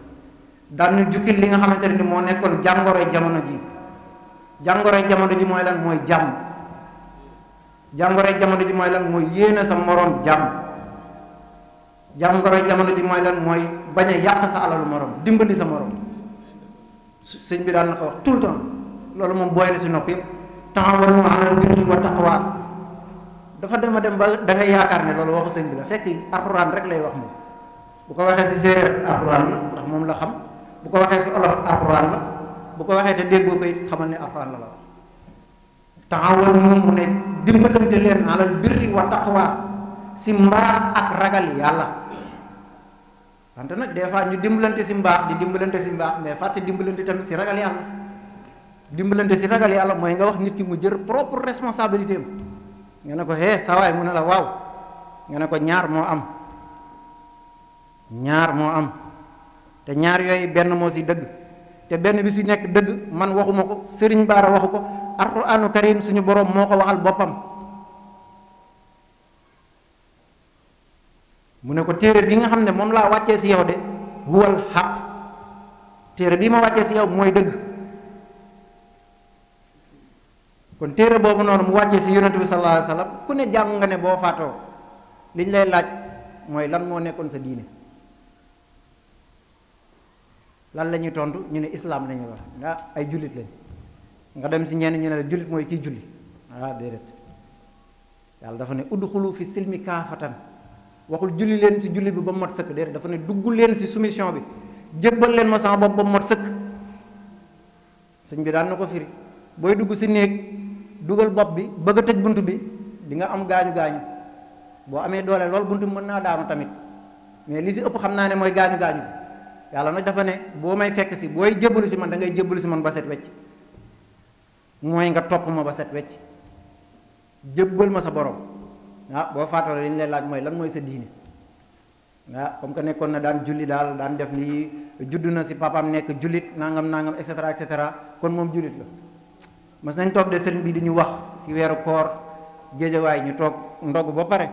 [SPEAKER 8] daan ñu jukkil li nga xamante ne ni moo nekkoon jàngoroy jamono ji jàngoroy jamono ji mooy lan mooy jàmm jàngoroy jamono ji mooy lan mooy yéene sa moroom jàmm jàngoroy jamono ji mooy lan mooy bañ a yàq sa alalu moroom dimbali sa moroom sëñ bi daan na ko wax tout le temps loolu moom booy na ci nopp yëpp ta'awanu 'alal birri wa taqwa dafa dem ba da ngay yaakaar ne loolu waxu sëñ bi la fekk alxuraan rek lay wax moom bu ko waxee ci séeréer alxuraan la ndax moom la xam bu ko waxee ci olof alxuraan la bu ko waxee te déggoo ko it xamal ne alxuraan la wax taawanu mu ne dimbalante leen alal birri wa taqwa ci mbaax ak ragal yàlla wante nag des fois ñu dimbalante ci mbaax di dimbalante ci mbaax mais fàtte dimbalante tamit ci ragal yàlla dimbalante ci ragal yàlla mooy nga wax nit ki mu jër propre responsabilité am nga ne ko saa waay mu ne la waaw nga ne ko ñaar moo am te ñaar yooyu benn moo ci dëgg te benn bi ci nekk dëgg man waxuma ko Sëriñ Baara waxu ko alquraanu karim suñu boroom moo ko waxal boppam mu ne ko téere bi nga xam ne moom laa wàccee ci yow de huwal xaq téere bii ma wàccee ci yow mooy dëgg kon téere boobu noonu mu wàccee ci yonent bi sallallahu alayhi wa sallam ku ne jàng nga ne boo faatoo liñ lay laaj mooy lan moo nekkoon sa diine lan la ñuy tontu ñu ne islam la ñuy wax ay jullit lañ nga dem ci ñenn ñu ne la jullit mooy kii julli déedéet yàlla dafa ne udxulu fi silmi kaafatan waxul julli leen ci julli bi ba mu mat sëkk déedéet dafa ne dugg leen ci soumission bi jébbal leen ma sama bopp ba mu mat sëkk sëñ bi daan na ko firi booy dugg ci néeg dugal bopp bi bëgg a tëj bunt bi di nga am gaañu boo amee doole loolu bunt bi mën naa daanu tamit mais li ci ëpp xam naa ne mooy gaañu yàlla nag dafa ne boo may fekk ci booy jébbalu ci man da ngay jébbalu ci man ba set wecc mooy nga topp ma ba set wecc jébbal ma sa borom boo faatoo li ñu lay laaj mooy lan mooy sa diine comme que nekkoon na daan julli daal daan def lii judd na ci papaam nekk jullit nangam et cetera kon moom jullit la mas nañ toog de sëriñ bi di ñu wax ci weeru koor géejawaay ñu toog ndog ba pare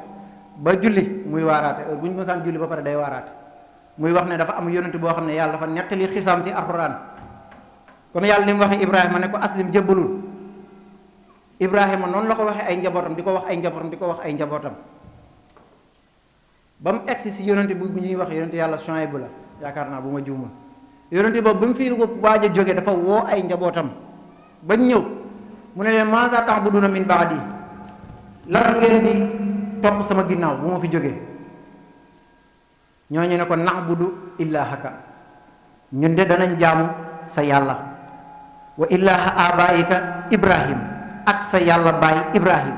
[SPEAKER 8] ba julli muy waaraate bu ñu mësaan julli ba pare day waaraate muy wax ne dafa am yonent boo xam ne yàlla dafa nettali xisaam ci alxuraan comme yàlla ni mu waxee Ibrahima ne ko aslim jébbalul Ibrahima noonu la ko waxee ay njabootam di ko wax ay njabootam ba mu egsi ci yonent bu ñuy wax yonent yàlla Shuayb la yaakaar naa bu ma juumul yonent boobu ba mu fi waaj a jóge dafa woo ay njabootam bañ ñëw mu ne leen maa ta'buduna min ba'di lan ngeen di topp sama ginnaaw bu ma fi jógee ñooñu ne ko na'budu ilaahaka ñun de danañ jaamu sa yàlla wa ilaaha abaika Ibrahim ak sa yàlla baay Ibrahim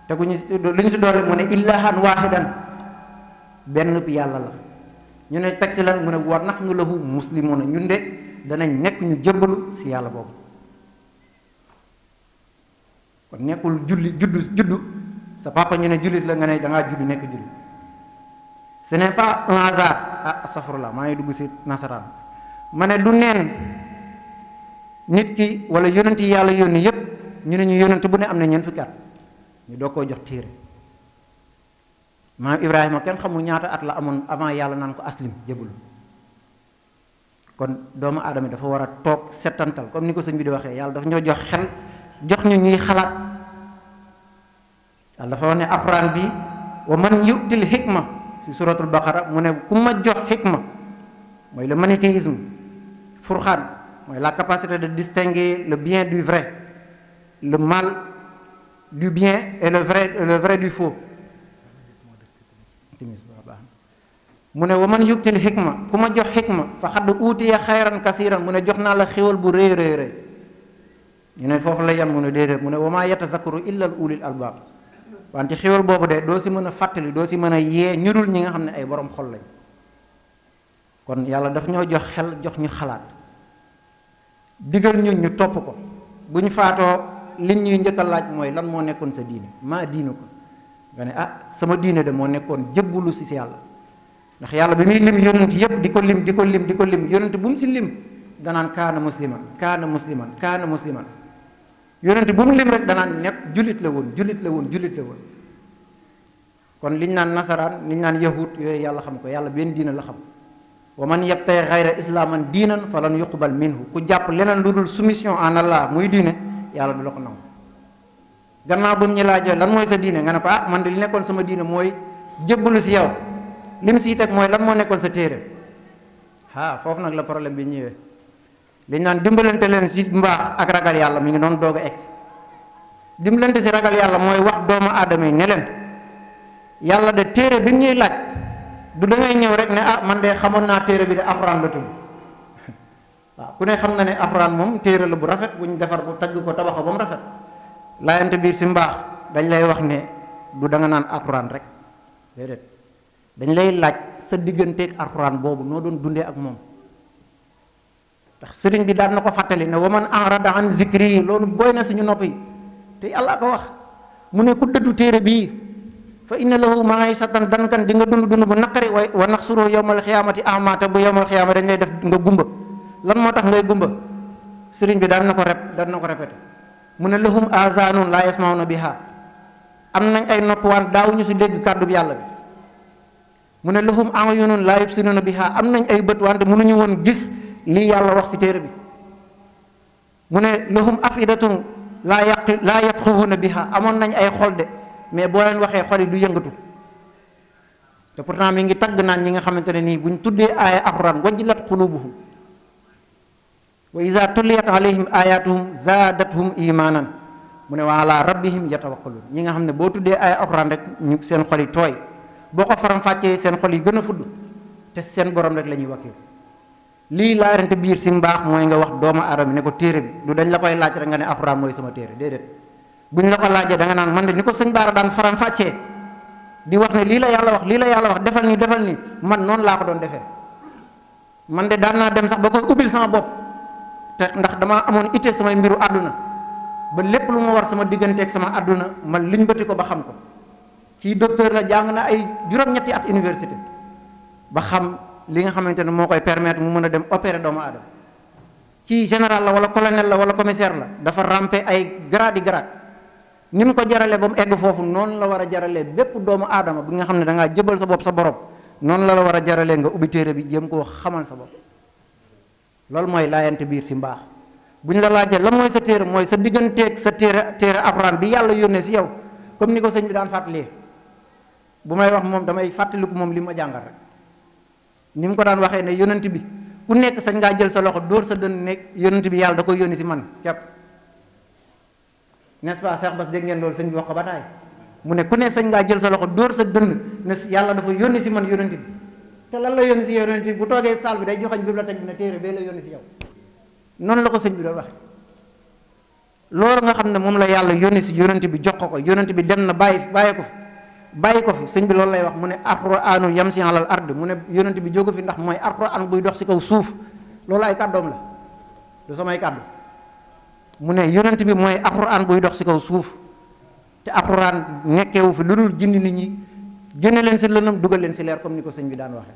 [SPEAKER 8] te lu ñu si doole mu ne ilaahan waahidan benn bi yàlla la ñu ne teg si lan mu ne wa nahnu lahu muslimuna ñun de danañ nekk ñu jébbalu si yàlla boobu kon nekkul juddu sa papa ñu ne jullit la nga ne dangaa juddu nekk jullit ce n'est pas un hasard astafurlah maa ngi dugg si nasaraan ma ne du neen nit ki wala yonent yi yàlla yónni yépp ñu ne ñu yonent bu ne am na ñeent fukki at ñu doo koo jox téere maam Ibrahima kenn xamul ñaata at la amoon avant yàlla naan ko aslim jébbalu kon doomu aadama dafa war a toog settantal comme ni ko sëñ bi di waxee yàlla dafa ñoo jox xel jox ñu ñuy xalaat yàlla dafa wax ne alxuraan bi wa man yu'til hikma si suratul baqara mu ne ku ma jox hikma mooy le manichéisme, furqan mooy la capacité de distinguer le bien du vrai, le mal du bien et le vrai du faux. mu ne wa man yu'til hikma ku ma jox hikma fa xadd uutiya xayran kasiran mu ne jox naa la xéwal bu rëy rëy rëy ñu ne foofu la yem mu ne déedéet mu ne wa maa yatazakkaru illa ulil albaab wante xéwal boobu de doo si mën a fàttali doo si mën a yee ñu dul ñi nga xam ne ay borom xol lañ. kon yàlla daf ñoo jox xel jox ñu xalaat digal ñun ñu topp ko bu ñu faatoo liñ ñuy njëkk a laaj mooy lan moo nekkoon sa diine maa diine ko nga ne ah sama diine de moo nekkoon jëbbulu si yàlla ndax yàlla bi muy lim yonent yépp di ko lim yonent bu mu si lim danaan kaana musliman kaana musliman kaana musliman yonent bu mu lim rek danaan nekk jullit la woon kon liñ naan nasaraan liñ naan yahud yooyu yàlla xam ko yàlla benn diine la xam wa man yabtaghi ghayra islaaman diinan falan yuqbal minhu ku jàpp leneen lu dul soumission en Allah muy diine yàlla du la ko nangu. gannaaw bu ñu laajee lan mooy sa diine nga ne ko ah man de li nekkoon sama diine mooy jébbalu si yow lim siy teg mooy lan moo nekkoon sa téere foofu nag la problème bi ñëwee dañ naan dimbalante leen si mbaax ak ragal yàlla mi ngi doon doog a egsi dimbalante si ragal yàlla mooy wax doomu aadama yi ne leen yàlla de téere bi ñuy laaj du dangay ñëw rek ne man de xamoon naa téere bi de alxuraan la tudd waaw ku ne xam na ne alxuraan moom téere la bu rafet bu ñu defar bu tagg ko tabax ko ba mu rafet laayante biir si mbaax dañ lay wax ne du da nga naan alxuraan rek déedéet dañ lay laaj sa digganteeg alxuraan boobu noo doon dundee ak moom ndax sëriñ bi daan na ko fàttali ne waman arada an zikri loolu booy na suñu nopp yi te yàlla ko wax mu ne ku dëddu téere bii fa inna lahu ma'ishatan dankan di nga dund bu naqari wa naxsuruhu yawmal xiyaamati a'maa te bu yawmal xiyaama dañ lay def nga gumba lan moo tax ngay gumba sëriñ bi daan na ko répété mu ne lahum aazaanun laa yasma'uuna bihaa am nañ ay nopp waan daawuñu si dégg kàddu yàlla bi mu ne lahum a'yunun laa yubsiruuna bihaa am nañ ay bët wante mënuñu woon gis lii yàlla wax si téere bi mu ne lahum afidatun laa yafqahuuna bihaa amoon nañ ay xol de mais boo leen waxee xol yi du yëngatu te pourtant mi ngi tagg naan ñi nga xamante ne nii buñ tuddee aaya alxuraan wajilat qulubuhum wa iza tuliyat alayhim ayatuhum zaadathum imanan mu ne wa ala rabbihim yatawakkalun ñi nga xam ne boo tuddee aaya alxuraan rek ñu seen xol yi tooy boo ko faram-fàccee seen xol yi gën a fudd te seen borom rek la ñuy wakkil lii laarante biir si mbaax mooy nga wax doomu aadama ne ko téere bi du dañ la koy laaj rek nga ne alxuraan mooy sama téere déedéet buñ la ko laajee da nga naan man de ni ko sëñ Baara daan faram fàccee di wax ne lii la yàlla wax defal nii man noonu laa ko doon defee man de daan naa dem sax ba koy ubbil sama bopp te ndax damaa amoon itte samay mbiru àdduna ba lépp lu ma war sama digganteeg sama àdduna ma liñ bëti ko ba xam ko kii docteur la jàng na ay juróom-ñetti at université ba xam li nga xamante ne moo koy permettre mu mën a dem opérer doomu aadama kii général la wala colonel la wala commissaire la dafa ramper ay grade ni mu ko jaralee ba mu egg foofu noonu la war a jaralee bépp doomu aadama bi nga xam ne da ngaa jëbal sa bopp sa borom noonu la war a jaralee nga ubbi téere bi jéem koo xamal sa bopp loolu mooy laayante biir si mbaax bu ñu la laajee lan mooy sa téere mooy sa digganteeg sa téere alxuraan bi yàlla yónnee si yow comme ni ko sëñ bi daan fàttalee bu may wax moom damay fàttaliku moom li ma jàngal rek ni mu ko daan waxee ne yonent bi ku nekk sañ ngaa jël sa loxo dóor sa dënn nekk yonent bi yàlla da koy yónni si man képp n'est-ce pas Cheikh Bass dégg ngeen loolu sëñ bi wax ko ba taay mu ne ku ne sañ ngaa jël sa loxo dóor sa dënn ne yàlla dafa yónni si man yonent bi te lan la yónni si yonent bi bu toogee salle bi day joxañ bibliothèque bi ne téere bee la yónni si yow noonu la ko sëñ bi doon waxe loolu nga xam ne moom la yàlla yónni si yonent bi jox ko yonent bi dem na bàyyi ko fi sëñ bi loolu lay wax mu ne alquraanu yamsi alal ard mu ne yonent bi jógu fi ndax mooy alquraan buy dox si kaw suuf loolu ay kàddoom la du samay kàddu mu ne yonent bi mooy alxuraan buy dox ci kaw suuf te alxuraan nekkewu fi lu dul gindi nit ñi génne leen ci lëndëm dugal leen ci leer comme ni ko sëñ bi daan waxee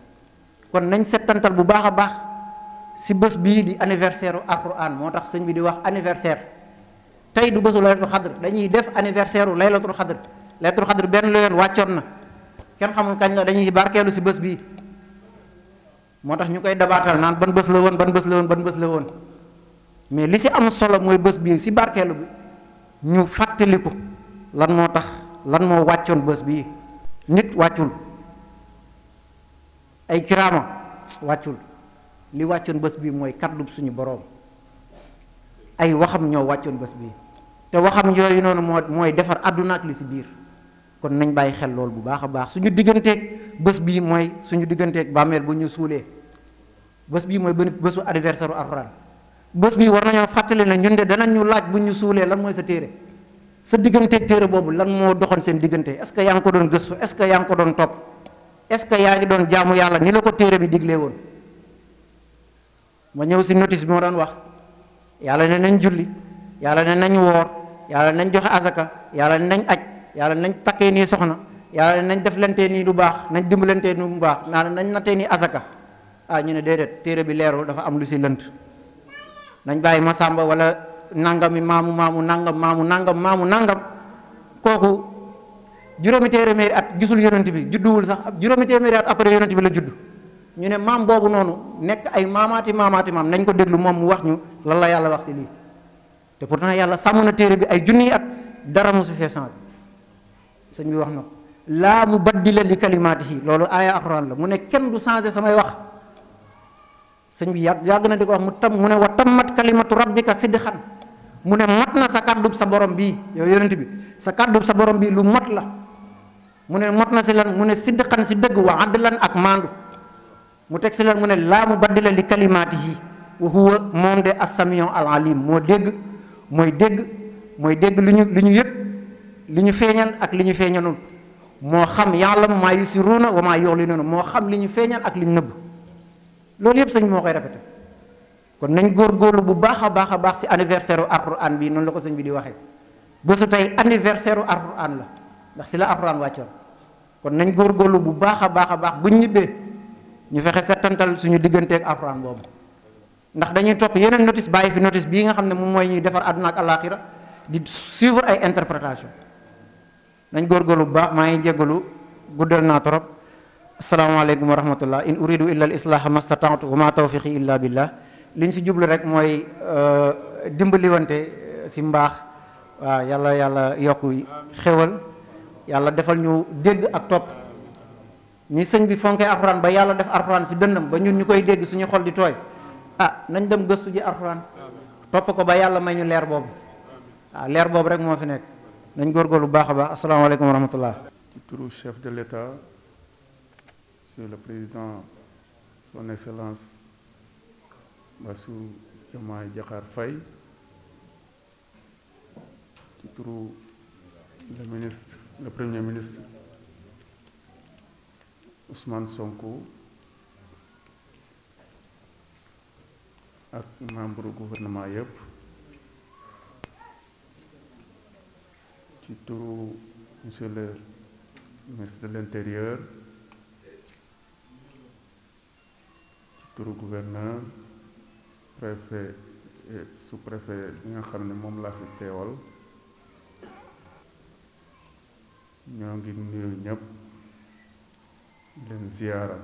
[SPEAKER 8] kon nañ settantal bu baax a baax ci bés bii di anniversaire u alxuraan moo tax sëñ bi di wax anniversaire tey du bésu laylatul xadr dañuy def anniversaire u laylatul xadr benn la yoon wàccoon na kenn xamul kañ la dañuy barkeelu ci bés bii moo tax ñu koy dabaatal naan ban bés la woon mais li ci am solo mooy bés bii ci barkeelu bi ñu fàttaliku lan moo tax lan moo wàccoon bés bii. nit wàccul, ay kiraama wàccul, li wàccoon bés bii mooy kàddub suñu boroom, ay waxam ñoo wàccoon bés bii, te waxam yooyu noonu mooy defar àdduna ak li si biir. kon nañ bàyyi xel lool bu baax a baax. suñu digganteeg bés bii mooy suñu digganteeg bàmmeel bu ñu suulee. bés bii mooy bésu anniversaire u alxuraan. bés bii war nañoo fàttali ne ñun de danañ ñu laaj bu ñu suulee lan mooy sa téere, sa digganteeg téere boobu lan moo doxoon seen diggante. est-ce que yaa ngi ko doon gëstu, est-ce que yaa ngi ko doon topp, est-ce que yaa ngi doon jaamu yàlla ni la ko téere bi diglee woon. ma ñëw si notice bi ma doon wax, yàlla ne nañ julli, yàlla ne nañ woor, yàlla nañ joxe azaka, yàlla ne nañ aj, yàlla nañ takkee nii soxna, yàlla nañ def lantee nii du baax, nañ dimbalantee nii du baax, nañ nattee nii azaka. ñu ne déedéet, téere bi leerul, dafa am lu si lënt. nañ bàyyi ma sàmba wala nangami maamu nangam kooku juróomi téeméeri at gisul yonent bi, judduwul sax juróomi téeméeri at après yonent bi la judd. ñu ne maam boobu noonu nekk ay maamaati maam nañ ko déglu moom mu wax ñu lan la yàlla wax si lii. te pourtant yàlla sàmm na téere bi ay junniy at, dara mu si see changé. sëñ bi wax na ko laa mubaddila li kalimaatihi, loolu aaya alxuraan la. mu ne kenn du changé samay wax. sëñ bi yàgg na di ko wax mu ne wa tammat kalimatu rabbika sidqan, mu ne mat na sa kàddub sa borom bii yow yonent bi, sa kàddub sa borom bii lu mat la. mu ne mat na si lan, mu ne sidqan si dëgg, wa adlan ak maandu. mu teg si lan, mu ne laa mubaddila li kalimaatihi wa huwa moom de as-samiu al-alim, mooy dégg lu ñu yëg, li ñu feeñal ak li ñu feeñalul, moo xam ya'lamu maa yusiruuna wa maa yu'linuuna, moo xam li ñu feeñal ak li ñu nëbb. loolu yëpp sëñ bi moo koy répété. kon nañ góorgóorlu bu baax a baax si anniversaire u alxuraan bi, noonu la ko sëñ bi di waxee. bésu tey anniversaire u alxuraan la, ndax si la alxuraan wàccoon. kon nañ góorgóorlu bu baax a baax buñ ñibbee ñu fexe settantal suñu digganteeg alxuraan boobu. ndax dañuy topp yeneen notice bàyyi fi notice bii nga xam ne moom mooy ñuy defar àdduna ak àllaaxira di suivre ay interprétation. nañ góorgóorlu bu baax, maa ngi jéggalu guddal naa trop. asalaamaaleykum wa rahmatullah. in uridu illa al islaha mastata'tu wa ma tawfiqi illa billah. liñ si jublu rek mooy dimbaliwante si mbaax. waaw yàlla yokk xewal, yàlla defal ñu dégg ak topp. ni sëñ bi fonkee alxuraan ba yàlla def alxuraan si dënnam ba ñun ñu koy dégg suñu xol di tooy. nañ dem gëstu ji alxuraan, topp ko ba yàlla may ñu leer boobu. leer boobu rek moo fi nekk. nañ góorgóorlu bu baax a baax. asalaamaaleykum wa rahmatullah.
[SPEAKER 7] ci turu chef de l'État, Monsieur le Président, Son Excellence Bassirou Diomaye Diakhar Faye, ci turu le Premier ministre Ousmane Sonko ak membre gouvernement yëpp, ci turu Monsieur le ministre de l'Intérieur, turu gouverneur, préfet et sous-préfet bi nga xam ne moom laa fi teewal, ñoo ngi nuyu ñëpp leen ziyaara,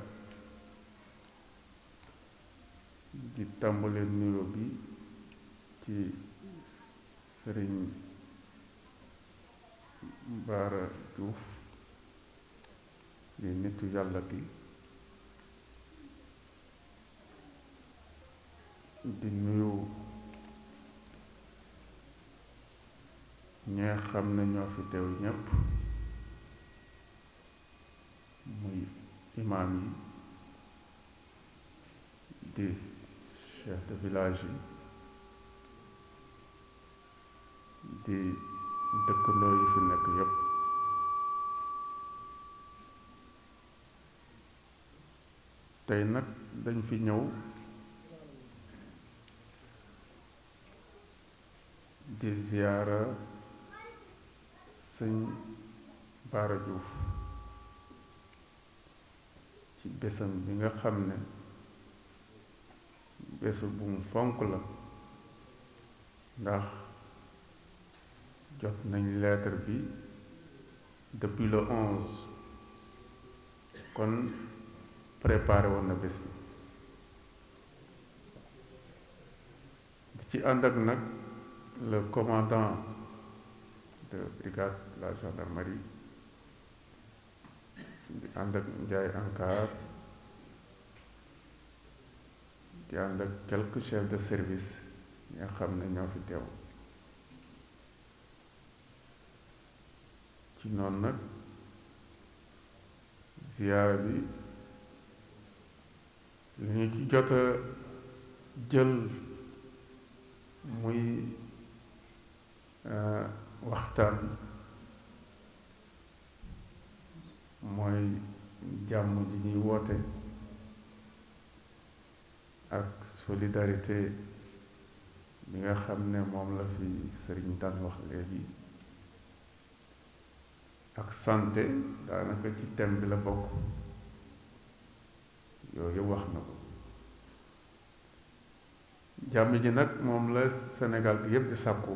[SPEAKER 7] di tàmbale nuyu bi ci Sëriñ Bara Diouf di nitu yàlla bi, di nuyu ñi xam ne ñoo fi teew ñépp, muy imaam yi, di chef de village yi, di dëkkandoo yi fi nekk yépp. tey nag dañ fi ñëw di ziyaara sëñ Bara Diouf ci bésam bi nga xam ne bésu bu mu fonk la, ndax jot nañ lettre bi depuis le 11, kon préparé woon na bés bi. di ci ànd ak nag le commandant de brigade de la gendarmerie di ànd ak Njaay Ankar di ànd ak quelques chefs de service yi nga xam ne ñoo fi teew ci noonu nag ziyaara bi li ñu ci jot a jël muy waxtaan mooy jàmm ji ñuy woote ak solidarité bi nga xam ne moom la fi sëriñ daan wax léegi ak santé daanaka ci thème bi la bokk yooyu wax na ko jàmm ji nag moom la Sénégal bi yépp di sàkku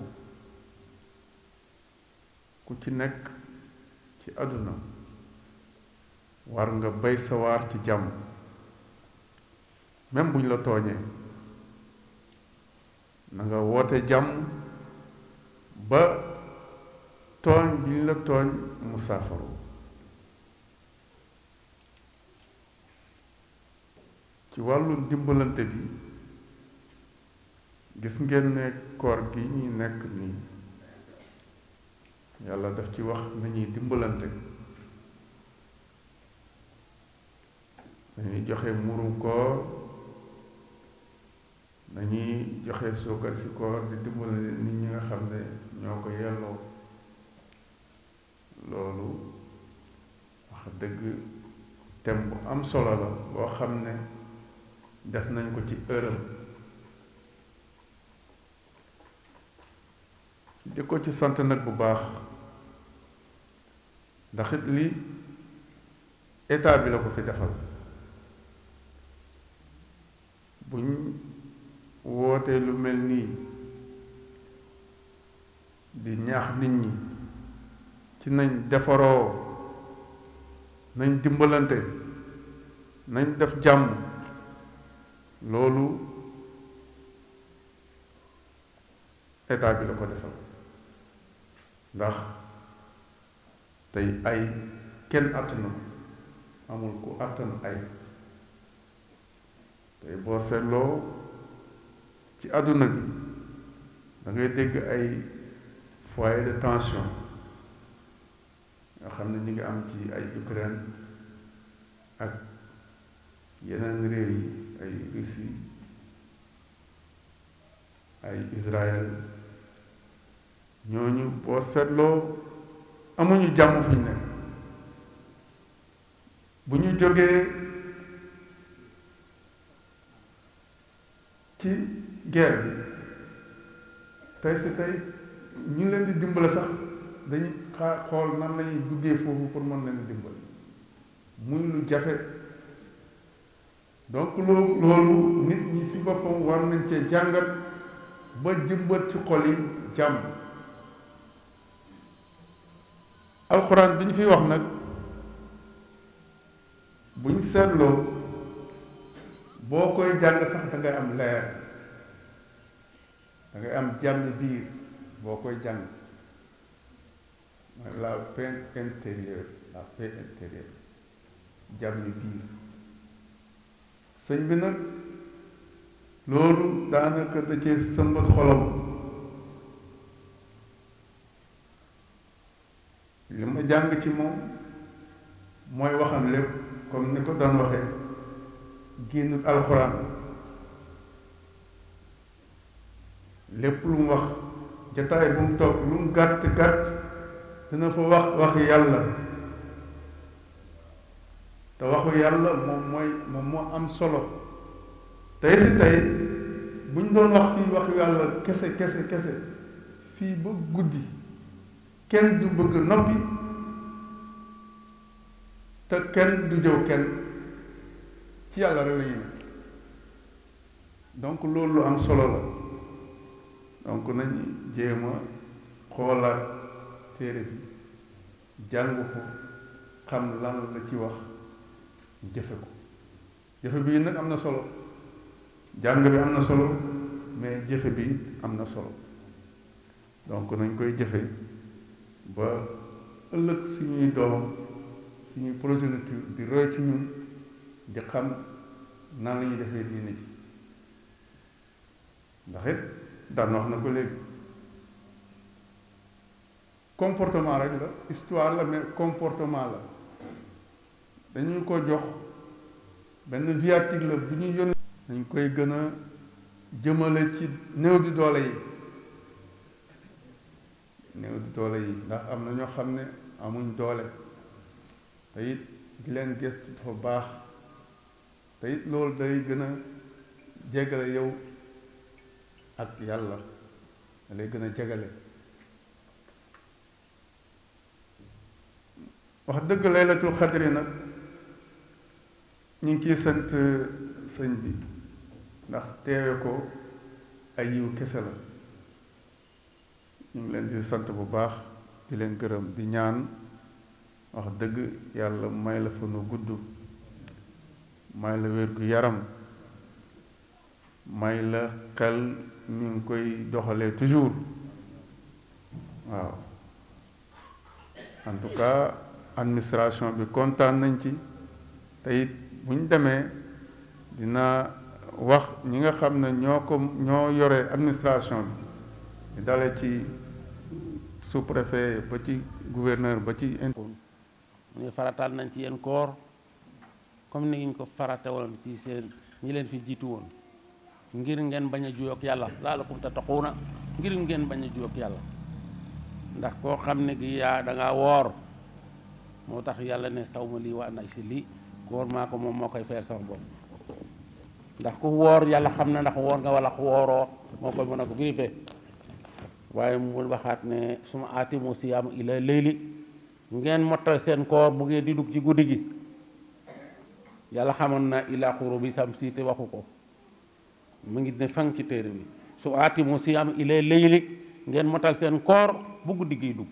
[SPEAKER 7] ku ci nekk ci àdduna war nga bay sawar ci jàmm même buñ la tooñee na nga woote jàmm ba tooñ bi ñu la tooñ mu saafaru ci wàllu dimbalante bi gis ngeen ne koor gi ñuy nekk nii yàlla daf ci wax nañuy dimbalante dañuy joxe murum koor dañuy joxe suukar si koor di dimbalante nit ñi nga xam ne ñoo ko yelloo loolu wax dëgg thème bu am solo la boo xam ne def nañ ko ci ëral di ko ci sant nag bu baax ndax it li état bi la ko fi defal buñ wootee lu mel nii di ñaax nit ñi ci nañ defaroo nañ dimbalante nañ def jàmm loolu état bi la ko defal ndax tey ay kenn àttanu ko amul ku àttan ay tey boo seetloo ci àdduna bi da ngay dégg ay foyer de tension nga xam ne ñu ngi am ci ay Ukraine ak yeneen réew yi ay Russie ay Israël ñooñu boo seetloo amuñu jàmm fi ñu nekk bu ñu jógee ci guerre bi tey si tey ñu leen di dimbale sax dañuy xool nan lañuy duggee foofu pour mën leen di dimbale muy lu jafe donc loolu nit ñi ci boppam war nañ cee jàngat ba jëmbat ci xol yi jàmm alxuraan bi ñu fi wax nag bu ñu seetloo boo koy jàng sax da ngay am leer da ngay am jàmm biir boo koy jàng la paix intérieure la paix intérieure jàmm biir sëñ bi nag loolu daanaka da cee sëmbat xolam li ma jàng ci moom mooy waxam lépp comme ni ko daan waxee génnut alxuraan lépp lu mu wax jataay bu mu toog lu mu gàtt gàtt dina fa wax yàlla te waxu yàlla moom moo am solo tey si tey bu ñu doon wax fii waxu yàlla kese fii ba guddi kenn du bëgg noppi te kenn du jëw kenn ci yàlla rek la ñuy nekk donc loolu lu am solo la donc nañ jéem a xoolaat téere bi jàng ko xam lan la ci wax jëfe ko jëfe bi nag am na solo jàng bi am na solo mais jëfe bi am na solo donc nañ koy jëfe
[SPEAKER 9] ba ëllëg suñuy doom suñuy progéniture di roy ci ñun di xam nan la ñuy defee diine ji ndax it daan wax na ko léegi comportement rek la histoire la mais comportement la dañu ko jox benn viatique la bu ñu yónnee dañ koy gën a jëmale ci néew di doole yi ndax am na ñoo xam ne amuñ doole te it di leen gëstu dafa baax te it loolu day gën a jegale yow ak yàlla da lay gën a jegale wax dëgg laylatul xadri nag ñu ngi ciy sant sëñ bi ndax teewe ko ay yiw kese la ñu ngi leen di sant bu baax di leen gërëm di ñaan wax dëgg yàlla may la fanu gudd may la wér gu yaram may la xel mi ngi koy doxalee toujours waaw en tout cas administration bi kontaan nañ ci te it bu ñu demee dina wax ñi nga xam ne ñoo yore administration bi di dale ci sous-préfet ba ci gouverneur ba ci
[SPEAKER 10] mu ne farataal nañ ci yéen koor comme ni ñu ko farate woon ci seen ñi leen fi jiitu woon ngir ngeen bañ a juyoog yàlla laalakum tattaquuna ngir ngeen bañ a juyoog yàlla ndax koo xam ne gi yaa da ngaa woor moo tax yàlla ne saw ma lii waa na si lii koor maa ko moom moo koy feer sama bopp ndax ku woor yàlla xam na ndax woor nga wala ku wooroo moo koy mën a ko vérifier waaye mu waxaat ne suma aatimu siyaam ila layli ngeen mottal seen koor bu ngeen di dugg ci guddi gi yàlla xamoon na ila xurubi samsi te waxu ko mu ngi ne fang ci téere bi su aatimu siyaam ila layli ngeen mottal seen koor bu guddi gi dugg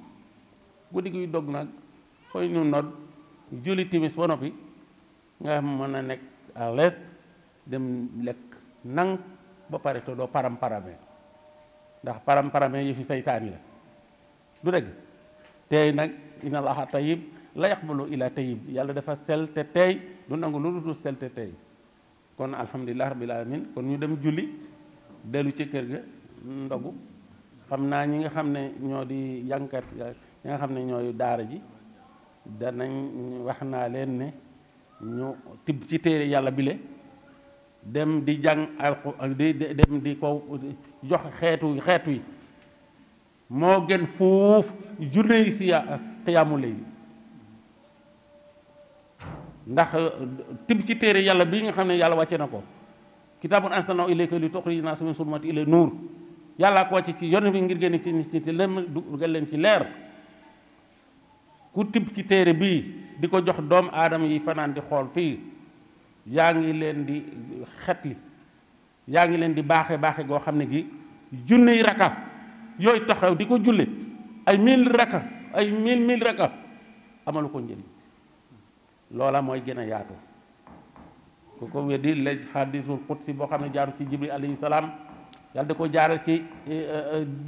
[SPEAKER 10] guddi gi dog nag fooy ñu nodd julli timis ba noppi nga mën a nekk à l'aise dem lekk nang ba pare te doo param-parame ndax param-parame yëfi saytaan yi la du dëgg tey nag inna allaha tayyib la yaqbalu ila tayyib yàlla dafa sel te tey du nangu lu dul sel te tey kon alhamdulilah rabbil alamin kon ñu dem julli dellu ci kër ga ndogu xam naa ñi nga xam ne ñoo di jàngkat ñi nga xam ne ñooy daara ji danañ wax naa leen ne ñu tibb ci téere yàlla bile dem di jàng dem di ko jox xeetu yi moo gën fuuf junne si xiyaamu layl ndax tibb ci téere yàlla bi nga xam ne yàlla wàcce na ko kitaabun anzalnaahu ilayka li tuxrija naasa mina zulumaati ila nuur yàllaa ko wàcce ci yoon bi ngir génne ci nit ñi dugal leen ci leer ku tibb ci téere bii di ko jox doomu aadama yi fanaan di xool fii yaa ngi leen di xetli yaa ngi leen di baaxe goo xam ne gi junniy raka yooyu taxaw di ko julli ay 1000 raka ay 1000 raka amalu ko njëriñ loola mooy gën a yaatu ku ko weddi la hadiisul qudsi boo xam ne jaaru ci jibril alayhi salaam yàlla da ko jaaral ci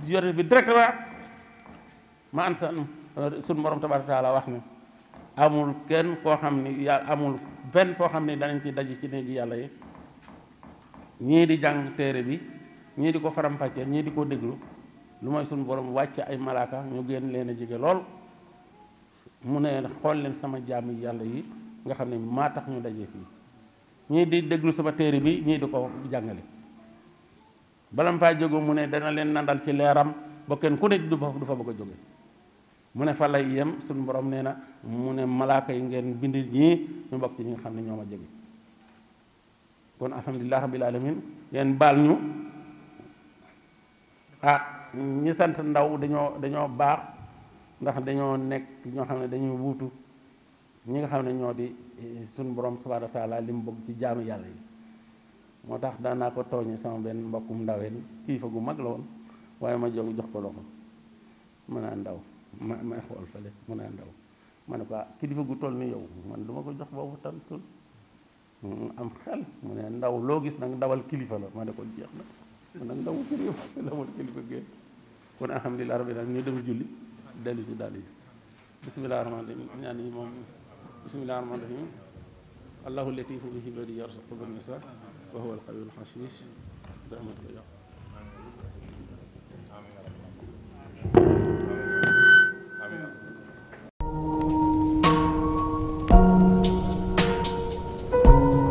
[SPEAKER 10] yore bi direct wa ma an sa suñu borom tabaaraka taala wax ne amul kenn koo xam ni yàlla amul fenn foo xam ne danañ ci daje ci néegi yàlla yi ñii di jàng téere bi ñii di ko faram-fàccee ñii di ko déglu lu mooy suñu borom wàcce ay malaaka ñu génn leen a jege lool mu ne xool leen sama jaam yi yàlla yi nga xam ne maa tax ñu daje fii ñii di déglu sama téere bi ñii di ko jàngale bala mu faa jóge mu ne dana leen nandal ci leeram ba kenn ku nekk du fa bëgg a jóge mu ne fa lay yem suñu borom nee na mu ne malaaka yi ngeen bind ñii ñu bokk ci ñi nga xam ne ñoo ma jege kon alhamdulilah rabbil alamin yéen baal ñu ñi sant ndaw dañoo baax ndax dañoo nekk ñoo xam ne dañuy wuutu ñi nga xam ne ñoo di suñu borom subhanahu wa taala li mu bëgg ci jaamu yàlla yi moo tax daanaa ko tooñe sama benn mbokkum ndaween kilifa gu mag la woon waaye ma jóg jox ko loxo mën naa ndaw ma xool fële mën naa ndaw ma ne ko kilifa gu toll ni yow man du ma ko jox boobu tan sul am xel mu ne ndaw loo gis nag ndawal kilifa la ma ne ko jeex na man nag ndawu kilifa génn kon alhamdulilah rabbil alamin ñu dem julli dellu ci dal yi bismillahi rahmaani rahim ñaan yi moom bismillahi rahmaani rahim allahu latifu bihi badi yarzuqu man yasha wa huwa al-qawiyyul hashish rahmatullahi